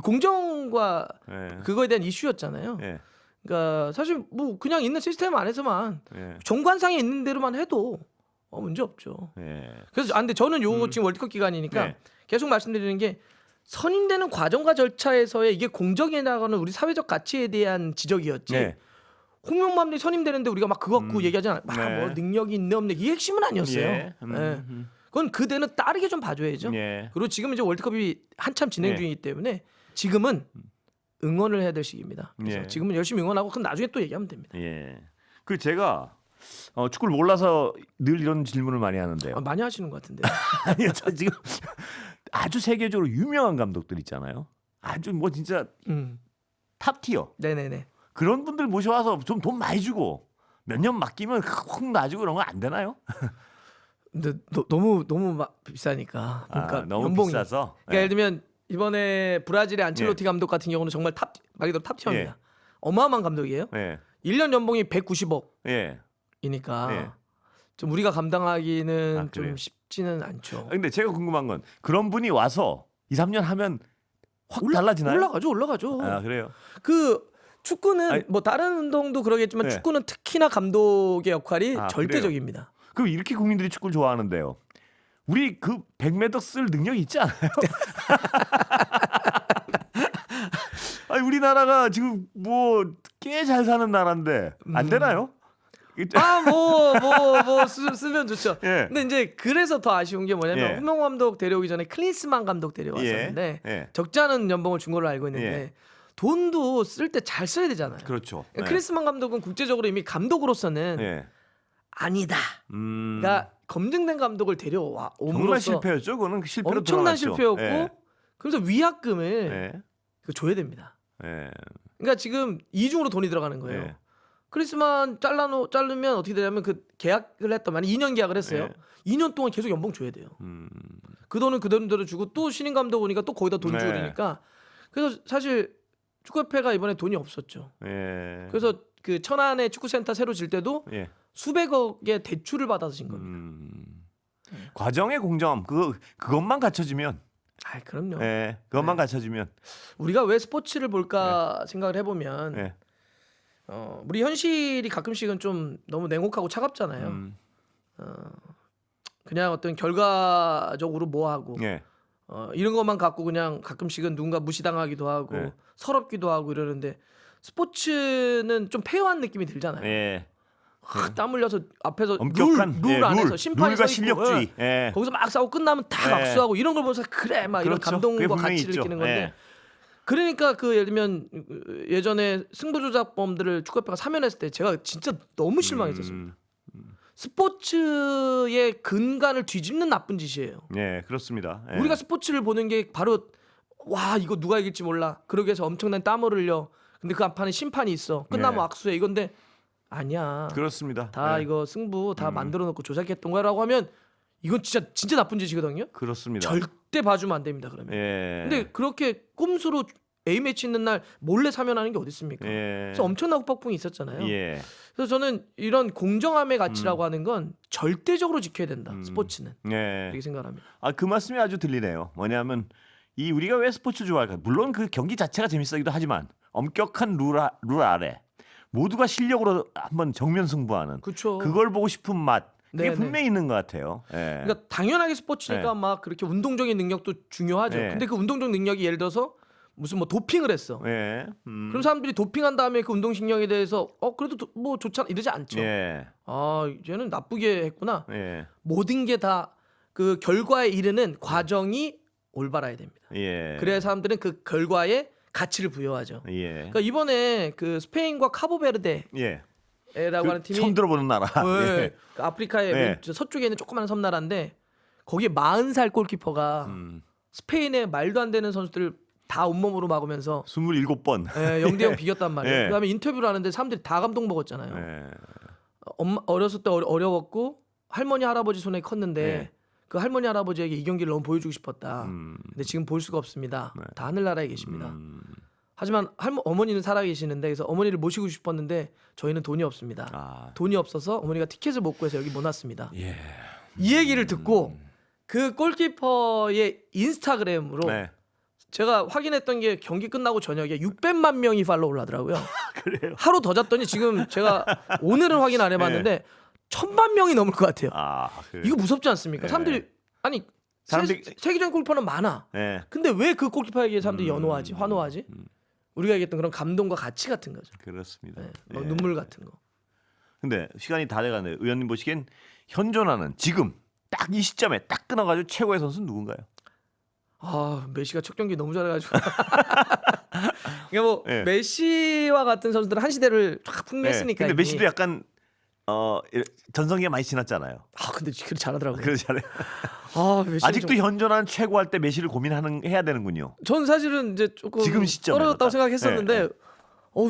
공정과 예. 그거에 대한 이슈였잖아요. 예. 그러니까 사실 뭐 그냥 있는 시스템 안에서만 예. 정관상에 있는 대로만 해도 문제 없죠. 예. 그래서 근데 저는 요 지금 월드컵 기간이니까 네. 계속 말씀드리는 게 선임되는 과정과 절차에서의 이게 공정해 나가는 우리 사회적 가치에 대한 지적이었지. 네. 홍명만이 선임되는데 우리가 막 그거 갖고 얘기하잖아. 네. 뭐 능력이 있네 없네 이 핵심은 아니었어요. 예. 예. 그건 그대는 따르게 좀 봐줘야죠. 예. 그리고 지금 이제 월드컵이 한참 진행 예. 중이기 때문에 지금은 응원을 해야 될 시기입니다. 그래서 예. 지금은 열심히 응원하고 그럼 나중에 또 얘기하면 됩니다. 예. 그 제가 축구를 몰라서 늘 이런 질문을 많이 하는데요. 많이 하시는 것 같은데. 아니요, 저 지금 아주 세계적으로 유명한 감독들 있잖아요. 아주 뭐 진짜 탑 티어 네네네. 그런 분들 모셔와서 좀 돈 많이 주고 몇 년 맡기면 확 놔주고 그런 거 안 되나요? 근데 너무 비싸니까. 그러니까 너무 연봉이. 비싸서. 그러니까 예를 들면 이번에 브라질의 안첼로티 감독 같은 경우는 정말 말 그대로 탑티어입니다. 예. 어마어마한 감독이에요. 예. 1년 연봉이 190억이니까 예. 예. 좀 우리가 감당하기는 좀 그래요? 쉽지는 않죠. 근데 제가 궁금한 건 그런 분이 와서 2, 3년 하면 확 달라지나요? 올라가죠. 아, 그래요. 그 축구는 아니, 뭐 다른 운동도 그러겠지만 네. 축구는 특히나 감독의 역할이 절대적입니다. 그럼 이렇게 국민들이 축구를 좋아하는데요. 우리 그 100m 쓸 능력이 있지 않아요? 아니, 우리나라가 지금 뭐 꽤 잘 사는 나라인데 안 되나요? 쓰면 좋죠. 예. 근데 이제 그래서 더 아쉬운 게 뭐냐면 예. 홍명보 감독 데려오기 전에 클린스만 감독 데려왔었는데 예. 적지 않은 연봉을 준 걸로 알고 있는데 예. 돈도 쓸 때 잘 써야 되잖아요. 그렇죠. 클린스만 감독은 국제적으로 이미 감독으로서는 예. 아니다. 그러니까 검증된 감독을 데려와 정말 옴으로써 실패였죠. 그거는 실패로 엄청난 드러났죠. 실패였고 예. 그래서 위약금을 네. 그 줘야 됩니다. 네. 그러니까 지금 이중으로 돈이 들어가는 거예요. 네. 크리스만 자르면 어떻게 되냐면 그 계약을 했던 만약 2년 계약을 했어요. 네. 2년 동안 계속 연봉 줘야 돼요. 음. 그 돈은 그 돈대로 주고 또 신인 감독 오니까 또 거기다 돈 주고 네. 그러니까 그래서 사실 축구협회가 이번에 돈이 없었죠. 예. 그래서 그 천안에 축구센터 새로 질 때도 예. 수백억의 대출을 받아서 진 겁니다. 과정의 공정함 그것만 갖춰지면 아, 그럼요. 예. 그것만 네. 갖춰지면 우리가 왜 스포츠를 볼까 생각을 해보면 예. 우리 현실이 가끔씩은 좀 너무 냉혹하고 차갑잖아요. 그냥 어떤 결과적으로 뭐 하고 예. 이런 것만 갖고 그냥 가끔씩은 누군가 무시당하기도 하고 네. 서럽기도 하고 이러는데 스포츠는 좀 페어한 느낌이 들잖아요. 예. 땀 흘려서 앞에서 엄격한 룰 안에서 심판이 룰과 서 있고, 실력주의. 예. 거기서 막 싸우고 끝나면 다 네. 악수하고 이런 걸 보면서 그래 막 이런 그렇죠. 그게 감동과 분명히 가치를 있죠. 느끼는 건데 예. 그러니까 그 예를 들면 예전에 승부조작범들을 축구협회가 사면했을 때 제가 진짜 너무 실망했었습니다. 스포츠의 근간을 뒤집는 나쁜 짓이에요. 예, 그렇습니다. 예. 우리가 스포츠를 보는 게 바로 와 이거 누가 이길지 몰라. 그러기 위해서 엄청난 땀을 흘려. 근데 그 앞판에 심판이 있어. 끝나면 네. 악수해. 이건데 아니야. 그렇습니다. 다 예. 이거 승부 다 만들어 놓고 조작했던 거라고 하면 이건 진짜 나쁜 짓이거든요. 그렇습니다. 절대 봐주면 안 됩니다. 그러면. 예. 근데 그렇게 꼼수로 A 매치 있는 날 몰래 사면하는 게 어디 있습니까? 예. 그래서 엄청난 후폭풍이 있었잖아요. 예. 그래서 저는 이런 공정함의 가치라고 하는 건 절대적으로 지켜야 된다. 스포츠는 예. 이렇게 생각합니다. 아, 그 말씀이 아주 들리네요. 뭐냐면 이 우리가 왜 스포츠 좋아할까? 물론 그 경기 자체가 재밌어기도 하지만 엄격한 룰 아래 모두가 실력으로 한번 정면 승부하는 그렇죠. 그걸 보고 싶은 맛 그게 네네. 분명히 있는 것 같아요. 예. 그러니까 당연하게 스포츠니까 네. 막 그렇게 운동적인 능력도 중요하죠. 네. 근데 그 운동적 능력이 예를 들어서 무슨 뭐 도핑을 했어. 예. 그럼 사람들이 도핑한 다음에 그 운동신경에 대해서 그래도 뭐 좋잖아 이러지 않죠. 예. 아 얘는 나쁘게 했구나. 예. 모든 게 다 그 결과에 이르는 과정이 올바라야 됩니다. 예. 그래야 사람들은 그 결과에 가치를 부여하죠. 예. 그러니까 이번에 그 스페인과 카보베르데라고 예. 하는 팀이 처음 들어보는 나라. 네, 예. 그 아프리카의 네. 서쪽에 있는 조그마한 섬나라인데 거기에 40살 골키퍼가 스페인의 말도 안 되는 선수들을 다 온몸으로 막으면서 27번. 0대0 비겼단 말이에요. 네. 그다음에 인터뷰를 하는데 사람들이 다 감동 먹었잖아요. 예. 어렸을 때 어려웠고 할머니 할아버지 손에 컸는데 네. 그 할머니 할아버지에게 이 경기를 너무 보여주고 싶었다. 근데 지금 볼 수가 없습니다. 다 하늘나라에 계십니다. 하지만 어머니는 살아계시는데 그래서 어머니를 모시고 싶었는데 저희는 돈이 없습니다. 아. 돈이 없어서 어머니가 티켓을 못 구해서 여기 못 왔습니다. 예. 이 얘기를 듣고 그 골키퍼의 인스타그램으로 네. 제가 확인했던 게 경기 끝나고 저녁에 600만 명이 팔로우를 하더라고요. 그래요. 하루 더 잤더니 지금 제가 오늘은 확인 안 해봤는데 1000만 명이 넘을 것 같아요. 아, 그래요. 이거 무섭지 않습니까? 네. 사람들이 아니 사람들이- 세계적인 골키퍼는 많아. 예. 근데 왜 그 골키퍼에게 사람들이 연호하지, 환호하지? 우리가 얘기했던 그런 감동과 가치 같은 거죠. 그렇습니다. 네, 막 예. 눈물 같은 거. 근데 시간이 다 돼가네요. 의원님 보시기엔 현존하는 지금 딱 이 시점에 딱 끊어가지고 최고의 선수는 누군가요? 아 메시가 첫 경기 너무 잘해가지고. 그러니까 뭐 예. 메시와 같은 선수들은 한 시대를 쫙 풍미했으니까. 근데 이미. 메시도 약간 전성기가 많이 지났잖아요. 아 근데 그렇게 잘하더라고요. 그러잖아요. 아 메시 아직도 현존하는 최고할 때 메시를 해야 되는군요. 전 사실은 이제 조금 지금 시점에 떨어졌다고 딱. 생각했었는데 예,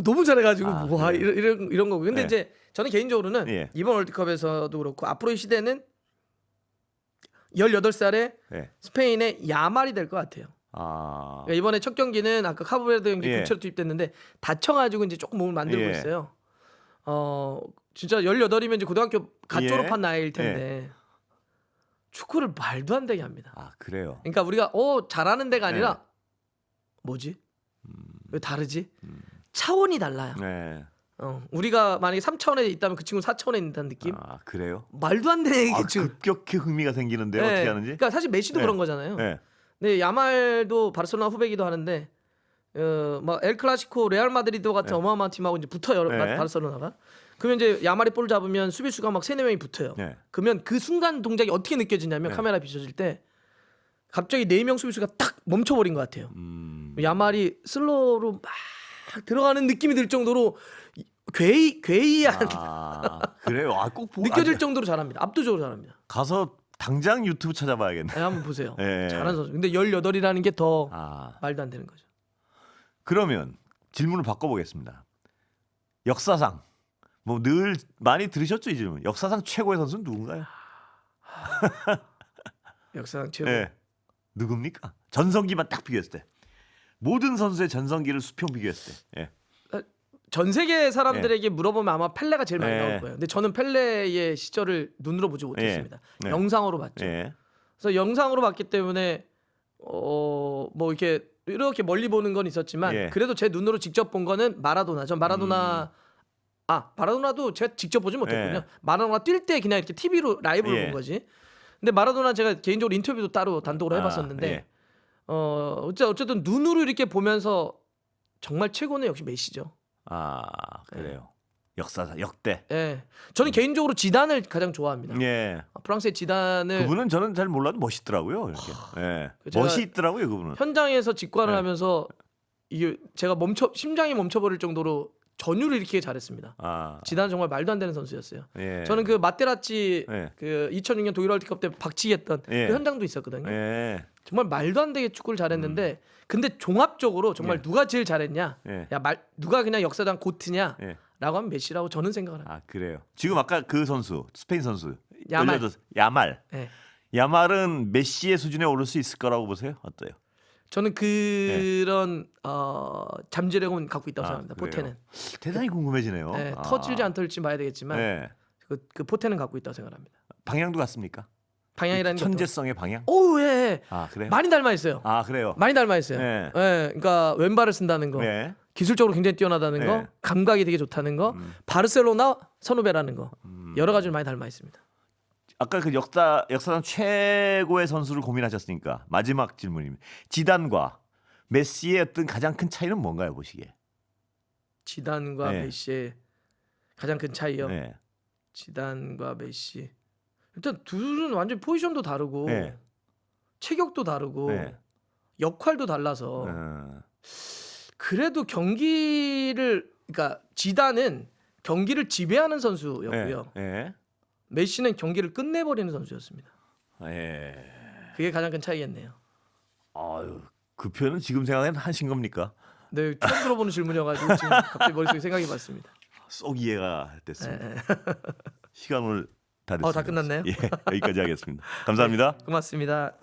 너무 잘해가지고 아, 와 그래요? 이런 거고. 근데 예. 이제 저는 개인적으로는 예. 이번 월드컵에서도 그렇고 앞으로의 시대는 18살에 예. 스페인의 야말이 될 것 같아요. 아. 그러니까 이번에 첫 경기는 아까 카보베르데 경기 예. 교체로 투입됐는데 다쳐가지고 이제 조금 몸을 만들고 예. 있어요. 진짜 18이면 이제 고등학교 갓 예. 졸업한 나이일 텐데 축구를 말도 안 되게 합니다. 아, 그래요. 그러니까 우리가 잘하는 데가 아니라 뭐지? 왜 다르지? 차원이 달라요. 네. 우리가 만약에 3차원에 있다면 그 친구는 4차원에 있다는 느낌? 아, 그래요? 말도 안 되는 아, 얘기죠. 급격히 흥미가 생기는데요. 어떻게 하는지? 그러니까 사실 메시도 네. 그런 거잖아요. 네. 근데 야말도 바르셀로나 후배기도 하는데 막 엘 클라시코 레알 마드리드 같은 어마어마한 팀하고 이제 붙어요. 네. 바르셀로나가. 그러면 이제 야말이 볼 잡으면 수비수가 막 3-4명이 붙어요. 네. 그러면 그 순간 동작이 어떻게 느껴지냐면 네. 카메라 비춰질 때 갑자기 4명 수비수가 딱 멈춰버린 것 같아요. 야말이 슬로우로 막 들어가는 느낌이 들 정도로 괴이한 아, 그래요. 아, 꼭 느껴질 정도로 잘합니다. 압도적으로 잘합니다. 가서 당장 유튜브 찾아봐야겠네. 네, 한번 보세요. 예. 잘하는 선수. 근데 18이라는 게 더 아. 말도 안 되는 거죠. 그러면 질문을 바꿔보겠습니다. 역사상 뭐 늘 많이 들으셨죠 이 질문. 역사상 최고의 선수는 누군가요? 역사상 최고. 네. 누굽니까? 전성기만 딱 비교했을 때 모든 선수의 전성기를 수평 비교했을 때. 예. 전 세계 사람들에게 물어보면 아마 펠레가 제일 많이 예. 나올 거예요. 근데 저는 펠레의 시절을 눈으로 보지 못했습니다. 예. 영상으로 봤죠. 예. 그래서 영상으로 봤기 때문에 뭐 이렇게 멀리 보는 건 있었지만 예. 그래도 제 눈으로 직접 본 거는 마라도나. 전 마라도나도 제가 직접 보지 못했군요. 예. 마라도나 뛸 때 그냥 이렇게 TV로 라이브로 예. 본 거지. 근데 마라도나 제가 개인적으로 인터뷰도 따로 단독으로 해봤었는데 예. 어쨌든 눈으로 이렇게 보면서 정말 최고는 역시 메시죠. 그래요. 역사상 역대. 예, 저는 개인적으로 지단을 가장 좋아합니다. 예. 프랑스의 지단을 그분은 저는 잘 몰라도 멋있더라고요. 이렇게. 예. 제가 멋이 있더라고요, 그분은. 현장에서 직관을 네. 하면서 이게 제가 심장이 멈춰버릴 정도로 전율을 일으키게 잘했습니다. 지단은 정말 말도 안 되는 선수였어요. 예. 저는 그 마테라치 예. 그 2006년 독일 월드컵 때 박치기했던 예. 그 현장도 있었거든요. 예. 정말 말도 안 되게 축구를 잘했는데 근데 종합적으로 정말 예. 누가 제일 잘했냐? 예. 누가 그냥 역사상 고트냐? 예. 라고 하면 메시라고 저는 생각을 합니다. 그래요. 지금 아까 그 선수, 스페인 선수. 야말. 야말. 네. 야말은 메시의 수준에 오를 수 있을 거라고 보세요? 어때요? 저는 그런 잠재력은 갖고 있다고 그래요? 생각합니다. 포테는 대단히 궁금해지네요. 네, 터질지 안 터질지 봐야 되겠지만 네. 그 포테는 갖고 있다고 생각합니다. 방향도 같습니까? 방향이라는 게 천재성의 방향? 오우 예. 그래요? 많이 닮아 있어요. 그래요. 많이 닮아 있어요. 네. 그러니까 왼발을 쓴다는 거, 네. 기술적으로 굉장히 뛰어나다는 네. 거, 감각이 되게 좋다는 거, 바르셀로나 선후배라는 거 여러 가지를 많이 닮아 있습니다. 아까 그 역사상 최고의 선수를 고민하셨으니까 마지막 질문입니다. 지단과 메시의 어떤 가장 큰 차이는 뭔가요, 보시기에? 지단과 네. 메시의 가장 큰 차이요. 네. 지단과 메시. 일단 둘은 완전 포지션도 다르고 네. 체격도 다르고 네. 역할도 달라서 그래도 그러니까 지단은 경기를 지배하는 선수였고요. 네. 메시는 경기를 끝내버리는 선수였습니다. 네. 그게 가장 큰 차이겠네요. 그 표현은 지금 생각엔 하신 겁니까? 네, 처음 들어보는 질문이어가지고 지금 갑자기 머릿속에 생각이 났습니다. 쏙 이해가 됐습니다. 네. 시간 오늘 다 됐습니다. 다 끝났나요? 예, 여기까지 하겠습니다. 감사합니다. 고맙습니다.